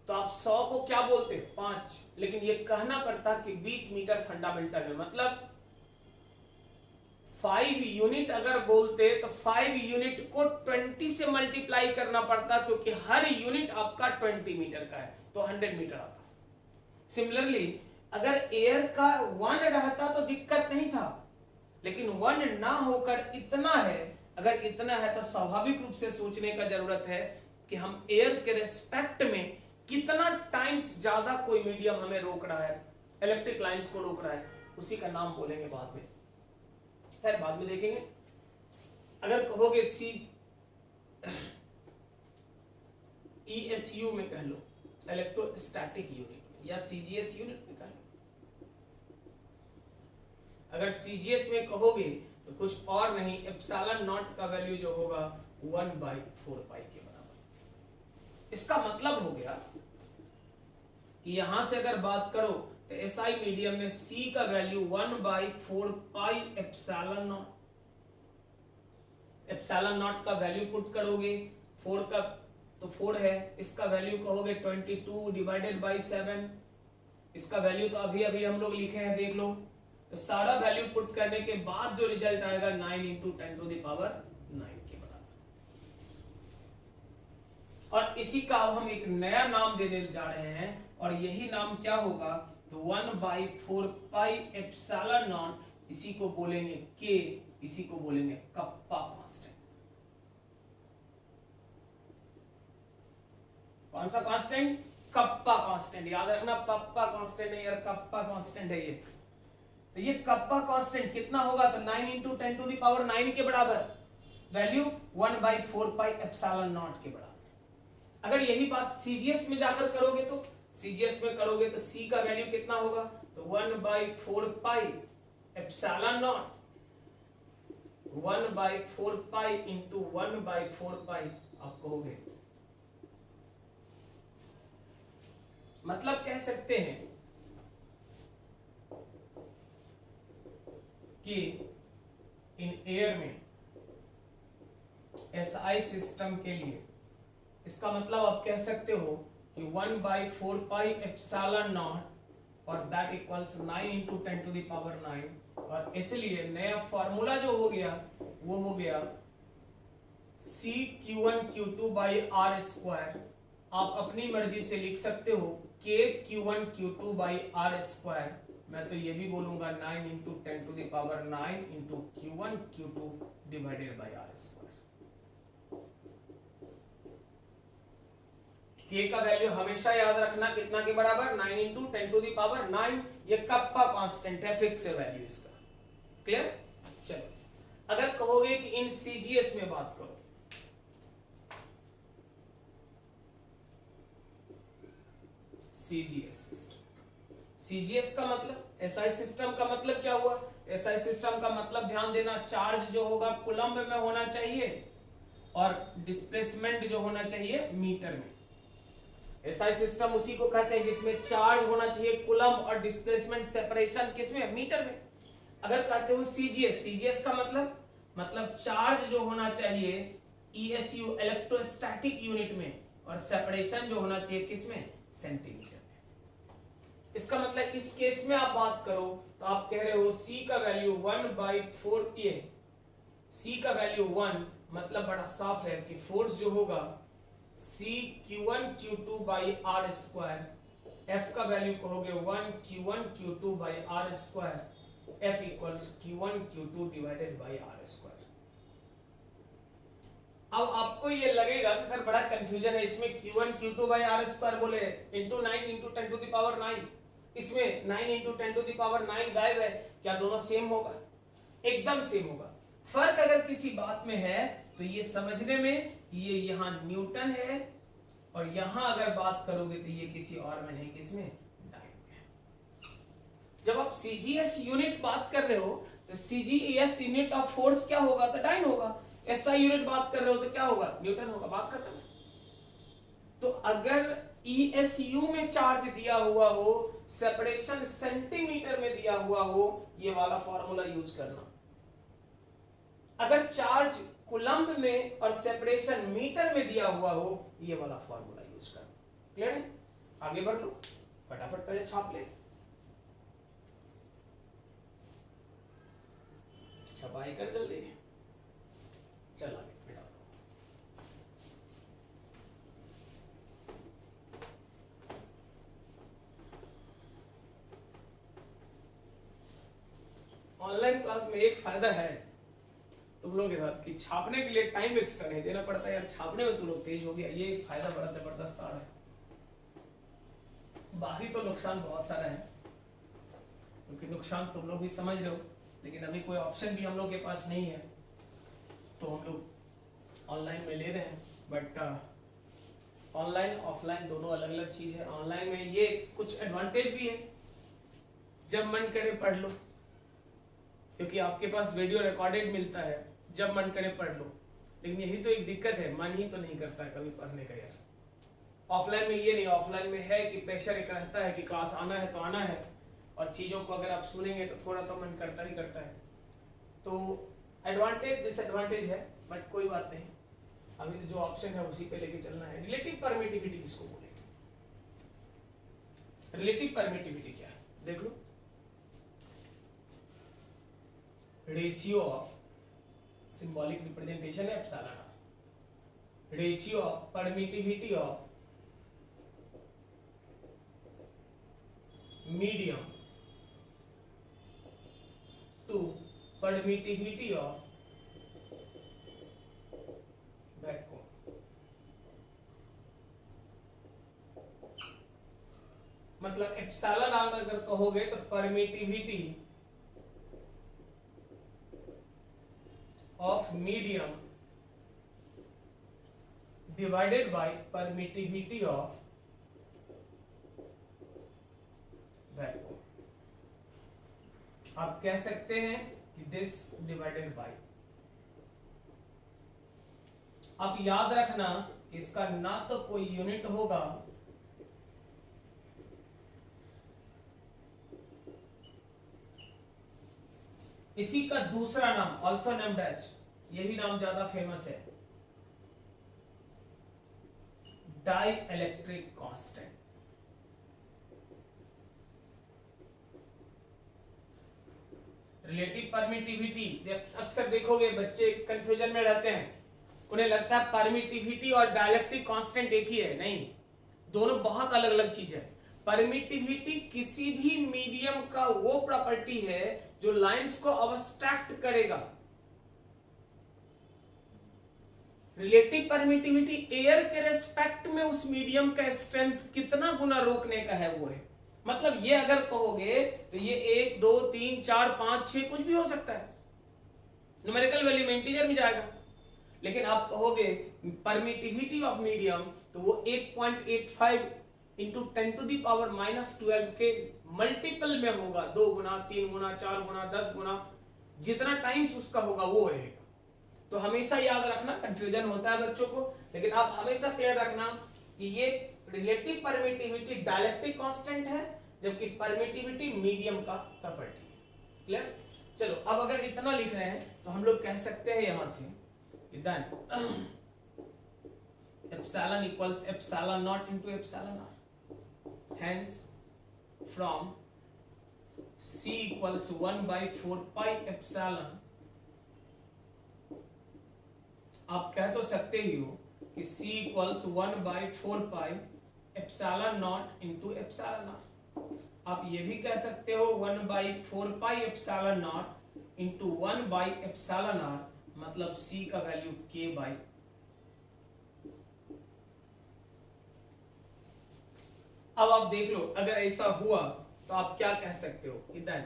तो आप 100 को क्या बोलते 5, लेकिन ये कहना पड़ता कि 20 मीटर फंडामेंटल है, मतलब 5 यूनिट अगर बोलते तो 5 यूनिट को 20 से मल्टीप्लाई करना पड़ता, क्योंकि हर यूनिट आपका 20 मीटर का है तो 100 मीटर आता। सिमिलरली अगर एयर का 1 रहता तो दिक्कत नहीं था, लेकिन 1 ना होकर इतना है, अगर इतना है तो स्वाभाविक रूप से सोचने का जरूरत है कि हम एयर के रेस्पेक्ट में कितना टाइम्स ज्यादा कोई मीडियम हमें रोक रहा है, इलेक्ट्रिक लाइंस को रोक रहा है, उसी का नाम बोलेंगे बाद में, खैर बाद में देखेंगे। अगर कहोगे ESU में कह लो, इलेक्ट्रोस्टैटिक यूनिट में, या CGS यूनिट में कह लो। अगर CGS में कहोगे तो कुछ और नहीं, एप्सिलॉन नॉट का वैल्यू जो होगा 1/4 के बराबर। इसका मतलब हो गया कि यहां से अगर बात करो तो SI मीडियम में C का value 1/4 epsilon naught, epsilon naught का वैल्यू पुट करोगे 4 का तो 4 है, इसका वैल्यू कहोगे 22 डिवाइडेड बाई 7, इसका वैल्यू तो अभी अभी हम लोग लिखे हैं देख लो, तो सारा वैल्यू पुट करने के बाद जो रिजल्ट आएगा 9 × 10⁹ के बराबर। और इसी का अब हम एक नया नाम देने जा रहे हैं, और यही नाम क्या होगा तो 1/4 एप्सिलॉन नॉट, इसी को बोलेंगे के, इसी को बोलेंगे कप्पा कांस्टेंट। कौन सा कांस्टेंट? Kappa constant. याद रखना, कप्पा कांस्टेंट है यार, कप्पा कांस्टेंट है ये। तो ये कप्पा कांस्टेंट कितना होगा तो 9 × 10⁹ के बराबर, वैल्यू 1/4 एप्सिलॉन नॉट के बराबर। अगर यही बात CGS में जाकर करोगे तो CGS में करोगे तो C का वैल्यू कितना होगा तो 1/4 एप्सिलॉन नॉट, 1/4 इंटू 1/4 आप कहोगे, मतलब कह सकते हैं कि इन एयर में SI सिस्टम के लिए इसका मतलब आप कह सकते हो कि 1/4 एप्सिलॉन नॉट और दैट इक्वल्स 9 × 10⁹, और इसलिए नया फॉर्मूला जो हो गया वो हो गया CQ1Q2/R²। आप अपनी मर्जी से लिख सकते हो KQ1Q2/R²। मैं तो ये भी बोलूंगा 9 × 10⁹ into Q1Q2 divided by R²। K का वैल्यू हमेशा याद रखना कितना के बराबर 9 × 10⁹। ये कप्पा कांस्टेंट है, फिक्स है वैल्यू इसका। क्लियर? चलो अगर कहोगे कि इन CGS में बात करो, CGS सिस्टम, CGS का मतलब SI सिस्टम का मतलब क्या हुआ? SI सिस्टम का मतलब ध्यान देना, चार्ज जो होगा कूलम्ब में होना चाहिए और डिस्प्लेसमेंट जो होना चाहिए मीटर में। SI सिस्टम उसी को कहते हैं जिसमें चार्ज होना चाहिए कूलम्ब और डिस्प्लेसमेंट सेपरेशन किसमें? मीटर में। अगर कहते हो CGS का मतलब चार्ज जो होना चाहिए ESU इलेक्ट्रोस्टैटिक यूनिट में, और सेपरेशन जो होना चाहिए किसमें? सेंटीमीटर में। इसका मतलब इस केस में आप बात करो तो आप कह रहे हो C का वैल्यू 1/4, C का वैल्यू 1, मतलब बड़ा साफ है कि फोर्स जो होगा CQ1Q2/R², F का वैल्यू कहोगे 1Q1Q2/R², F equals Q1Q2 divided by R²। अब आपको ये लगेगा कि सर बड़ा कंफ्यूजन है, इसमें Q1Q2/R² बोले इंटू 9 × 10⁹, इसमें 9 × 10⁹ गायब है, क्या दोनों सेम होगा? एकदम सेम होगा। फर्क अगर किसी बात में है तो ये समझने में ये यहां न्यूटन है, और यहां अगर बात करोगे तो ये किसी और में नहीं, किसमें? डाइन में। जब आप CGS यूनिट बात कर रहे हो तो CGS यूनिट ऑफ फोर्स क्या होगा तो डाइन होगा, SI यूनिट बात कर रहे हो तो क्या होगा? न्यूटन होगा, बात खत्म है। तो अगर ESU में चार्ज दिया हुआ हो, सेपरेशन सेंटीमीटर में दिया हुआ हो, ये वाला फॉर्मूला यूज करना। अगर चार्ज कूलम्ब में और सेपरेशन मीटर में दिया हुआ हो, ये वाला फॉर्मूला यूज करना। क्लियर है? आगे बढ़ लो, फटाफट पहले छाप ले, छपाई कर जल्दी। चल आगे बेटा। ऑनलाइन क्लास में एक फायदा है तुम लोगों के साथ कि छापने के लिए टाइम एक्स्ट्रा नहीं देना पड़ता यार, छापने में तुम लोग तेज हो गया, ये एक फायदा बड़ा जबरदस्त आ रहा है। बाकी तो नुकसान बहुत सारा है, क्योंकि नुकसान तुम लोग भी समझ रहे हो, लेकिन अभी कोई ऑप्शन भी हम लोग के पास नहीं है, तो हम लोग ऑनलाइन में ले रहे हैं। बट ऑनलाइन ऑफलाइन दोनों अलग अलग चीज है। ऑनलाइन में ये कुछ एडवांटेज भी है, जब मन करे पढ़ लो, क्योंकि आपके पास वीडियो रिकॉर्डेड मिलता है, जब मन करे पढ़ लो। लेकिन यही तो एक दिक्कत है, मन ही तो नहीं करता है कभी पढ़ने का यार। ऑफलाइन में ये नहीं, ऑफलाइन में है कि प्रेशर एक रहता है कि क्लास आना है तो आना है, और चीजों को अगर आप सुनेंगे तो थोड़ा तो मन करता ही करता है। तो एडवांटेज डिसएडवांटेज है, बट कोई बात नहीं, अभी तो जो ऑप्शन है उसी पे लेके चलना है। रिलेटिव परमिटिविटी किसको बोलेंगे? रिलेटिव परमिटिविटी क्या है देख लो। रेशियो ऑफ, सिंबॉलिक रिप्रेजेंटेशन है epsilon R, ratio of permittivity of medium to permittivity of vacuum. मतलब एप्सिलॉन आर अगर कहोगे तो permittivity of medium divided by permittivity of vacuum. आप कह सकते हैं कि दिस डिवाइडेड बाय। अब याद रखना इसका ना तो कोई यूनिट होगा, इसी का दूसरा नाम ऑल्सो नेम्ड एज, यही नाम ज्यादा फेमस है, dielectric constant. Relative permittivity अक्सर देखोगे बच्चे कंफ्यूजन में रहते हैं, उन्हें लगता है परमिटिविटी और डाइलेक्ट्रिक कांस्टेंट एक ही है। नहीं, दोनों बहुत अलग अलग चीज है। परमिटिविटी किसी भी मीडियम का वो प्रॉपर्टी है जो लाइंस को ऑब्स्ट्रैक्ट करेगा। रिलेटिव परमिटिविटी एयर के रेस्पेक्ट में उस मीडियम का स्ट्रेंथ कितना गुना रोकने का है वो है। मतलब ये अगर कहोगे तो ये 1 2 3 4 5 6 कुछ भी हो सकता है, न्यूमेरिकल वैल्यू में इंटीजर में जाएगा। लेकिन आप कहोगे परमिटिविटी ऑफ मीडियम तो वो 8.85 इंटू 10⁻⁻12 के मल्टीपल में होगा, 2 गुना 3 गुना 4 गुना 10 गुना, जितना टाइम्स उसका होगा वो रहेगा। तो हमेशा याद रखना, कंफ्यूजन होता है बच्चों को, लेकिन आप हमेशा क्लियर रखना कि ये रिलेटिव परमिटिविटी डाइलेक्ट्रिक कांस्टेंट है, जबकि परमिटिविटी मीडियम का प्रॉपर्टी है। क्लियर? चलो अब अगर इतना लिख रहे हैं तो हम लोग कह सकते हैं यहां से then epsilon equals epsilon naught into epsilon R. Hence, from C equals 1/4 pi epsilon, आप कह तो सकते ही हो कि C equals 1/4 pi epsilon naught into epsilon R. आप ये भी कह सकते हो 1/4 pi epsilon naught into 1/epsilon R, मतलब C का वैल्यू K बाई। अब आप देख लो अगर ऐसा हुआ तो आप क्या कह सकते हो, इधर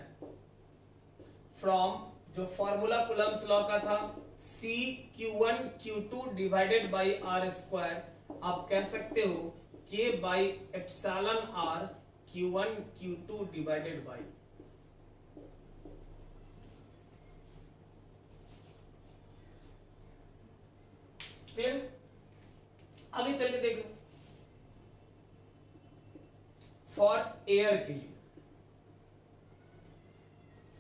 फ्रॉम जो फॉर्मूला कूलम्ब्स लॉ का था C Q1 Q2 divided by R square, आप कह सकते हो K by epsilon R Q1 Q2 divided by. Clear? आगे चल के देखो, फॉर एयर के लिए।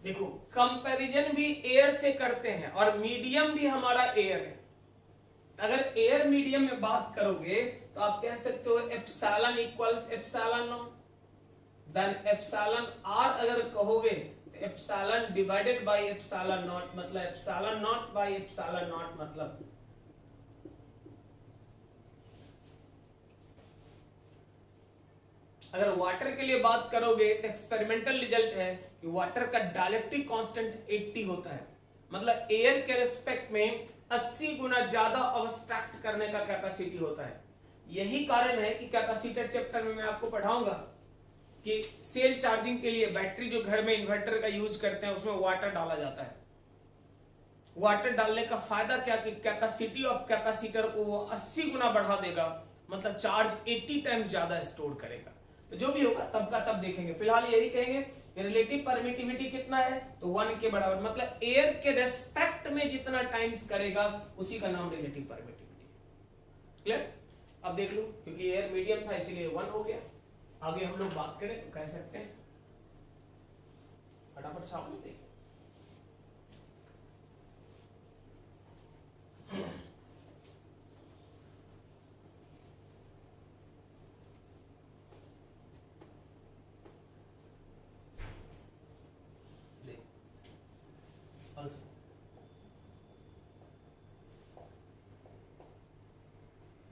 देखो कंपैरिजन भी एयर से करते हैं और मीडियम भी हमारा एयर है। अगर एयर मीडियम में बात करोगे तो आप कह सकते हो epsilon equals epsilon naught, then epsilon R अगर कहोगे तो epsilon divided by epsilon naught, मतलब epsilon naught by epsilon naught. मतलब अगर वाटर के लिए बात करोगे तो एक्सपेरिमेंटल रिजल्ट है कि वाटर का डायलेक्ट्रिक कांस्टेंट 80 होता है, मतलब एयर के रेस्पेक्ट में 80 गुना ज्यादा अब्स्ट्रैक्ट करने का कैपेसिटी होता है। यही कारण है कि कैपेसिटर चैप्टर में मैं आपको पढ़ाऊंगा कि सेल चार्जिंग के लिए बैटरी जो घर में इन्वर्टर का यूज करते हैं उसमें वाटर डाला जाता है। वाटर डालने का फायदा क्या कि कैपेसिटी ऑफ कैपेसिटर को वो 80 गुना बढ़ा देगा, मतलब चार्ज 80 टाइम ज्यादा स्टोर करेगा। तो जो भी होगा तब का तब देखेंगे, फिलहाल यही कहेंगे कि रिलेटिव परमिटिविटी कितना है तो 1 के बराबर, मतलब एयर के रेस्पेक्ट में जितना टाइम्स करेगा उसी का नाम रिलेटिव परमिटिविटी है। क्लियर? अब देख लो, क्योंकि एयर मीडियम था इसलिए 1 हो गया। आगे हम लोग बात करें तो कह सकते हैं, फटाफट छाप लो देखिए।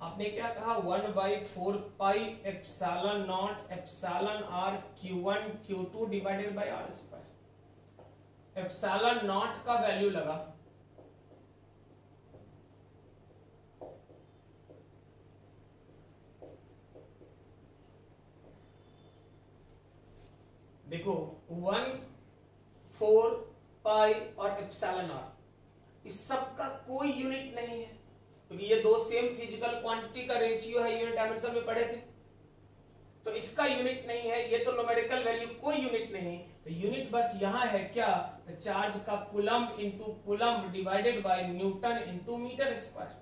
आपने क्या कहा 1/4 pi epsilon naught epsilon R Q1 Q2 divided by R square. Epsilon naught का वैल्यू लगा देखो 1/4 पाई और एप्सिलॉन आर, इस सब का कोई यूनिट नहीं है क्योंकि ये दो सेम फिजिकल क्वांटिटी का रेशियो है, यूनिट डायमेंशन में पढ़े थे। तो इसका यूनिट नहीं है, ये तो न्यूमेरिकल वैल्यू कोई यूनिट नहीं, तो यूनिट बस यहां है क्या, तो चार्ज का coulomb into coulomb divided by newton into metre square.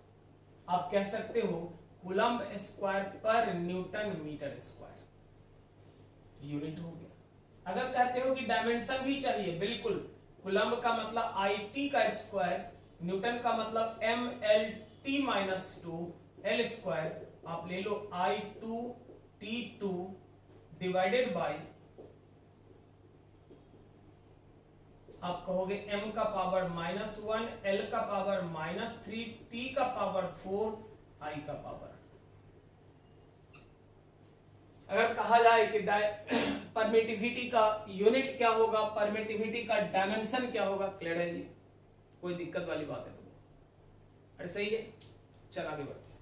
आप कह सकते हो कूलम्ब स्क्वायर पर न्यूटन मीटर स्क्वायर, यूनिट हो गया। अगर कहते हो कि डायमेंशन भी चाहिए, बिल्कुल, कूलम्ब का मतलब IT का स्क्वायर, न्यूटन का मतलब MLT-2 L स्क्वायर, आप ले लो I2T2 डिवाइडेड बाय, आप कहोगे m का पावर -1, L का पावर -3, T का पावर 4, I का पावर। अगर कहा जाए कि परमिटिविटी का यूनिट क्या होगा, परमिटिविटी का डायमेंशन क्या होगा, क्लियर है जी? कोई दिक्कत वाली बात है तो? अरे सही है, चल आगे बढ़ते हैं।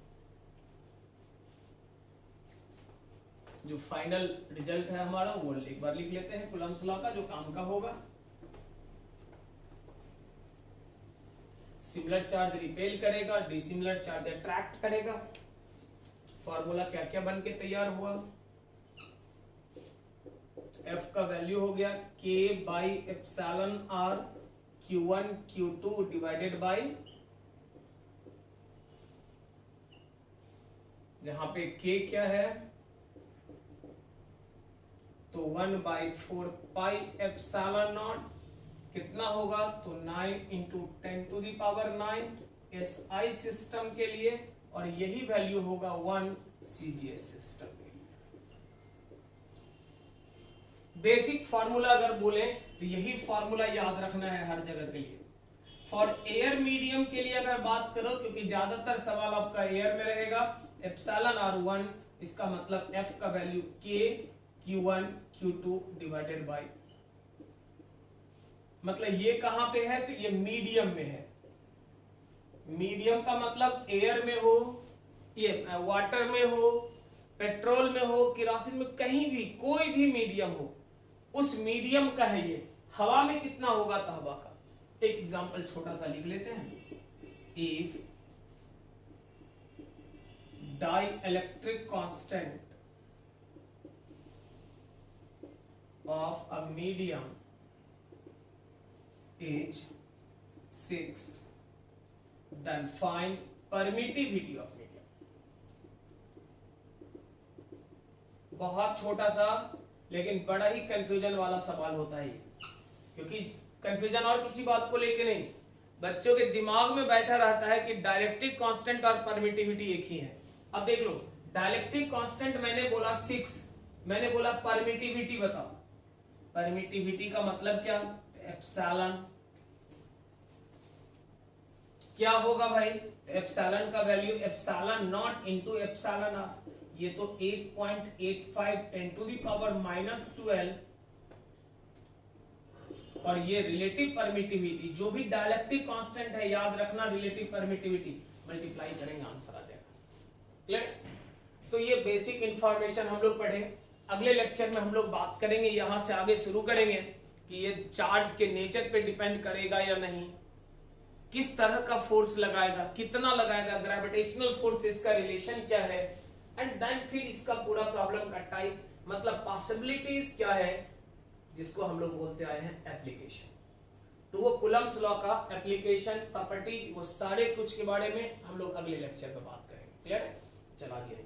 जो फाइनल रिजल्ट है हमारा वो एक बार लिख लेते हैं, कूलम्ब्स लॉ का, जो काम का होगा। सिमिलर चार्ज रिपेल करेगा, डिसिमिलर चार्ज अट्रैक्ट करेगा। फॉर्मूला क्या क्या बन के तैयार हुआ, F का वैल्यू हो गया K by epsilon R Q1 Q2 divided by, जहां पे K क्या है तो 1/4 पाई एप्सिलॉन नॉट, कितना होगा तो 9 × 10⁹ SI सिस्टम के लिए, और यही वैल्यू होगा 1 CGS सिस्टम के लिए। बेसिक फार्मूला अगर बोले तो यही फार्मूला याद रखना है हर जगह के लिए। फॉर एयर मीडियम के लिए अगर बात करो, क्योंकि ज्यादातर सवाल आपका एयर में रहेगा, एप्सिलॉन R1, इसका मतलब F का value K Q1 Q2 divided bye, मतलब ये कहां पे है तो ये मीडियम में है। मीडियम का मतलब एयर में हो, ये वाटर में हो, पेट्रोल में हो, केरोसिन में, कहीं भी कोई भी मीडियम हो, उस मीडियम का है ये। हवा में कितना होगा तो हवा का एक एग्जांपल छोटा सा लिख लेते हैं। If dielectric constant of a medium is 6, then find permittivity of medium। बहुत छोटा सा लेकिन बड़ा ही कंफ्यूजन वाला सवाल होता है ये, क्योंकि कंफ्यूजन और किसी बात को लेके नहीं, बच्चों के दिमाग में बैठा रहता है कि डायलेक्ट्रिक कांस्टेंट और परमिटिविटी एक ही है। अब देख लो, डायलेक्ट्रिक कांस्टेंट मैंने बोला 6, मैंने बोला परमिटिविटी बताओ, परमिटिविटी का मतलब क्या, एप्सिलॉन। क्या होगा भाई, एप्सिलॉन का value epsilon naught into epsilon R, ये तो 8.85 10⁻⁻12, और ये रिलेटिव परमिटिविटी, जो भी डायलेक्ट्रिक कांस्टेंट है याद रखना, रिलेटिव परमिटिविटी मल्टीप्लाई करेंगे आंसर आ जाएगा। क्लियर? तो ये बेसिक इंफॉर्मेशन हम लोग पढ़े। अगले लेक्चर में हम लोग बात करेंगे, यहां से आगे शुरू करेंगे कि ये चार्ज के नेचर पे डिपेंड करेगा या नहीं, किस तरह का फोर्स लगाएगा, कितना लगाएगा, ग्रेविटेशनल फोर्स, इसका रिलेशन क्या है, एंड देन फिर इसका पूरा प्रॉब्लम का टाइप, मतलब पॉसिबिलिटीज क्या है, जिसको हम लोग बोलते आए हैं एप्लीकेशन। तो वो कूलम्ब्स लॉ का एप्लीकेशन, प्रॉपर्टीज, वो सारे कुछ के बारे में हम लोग अगले लेक्चर में बात करेंगे। क्लियर है? चला गया।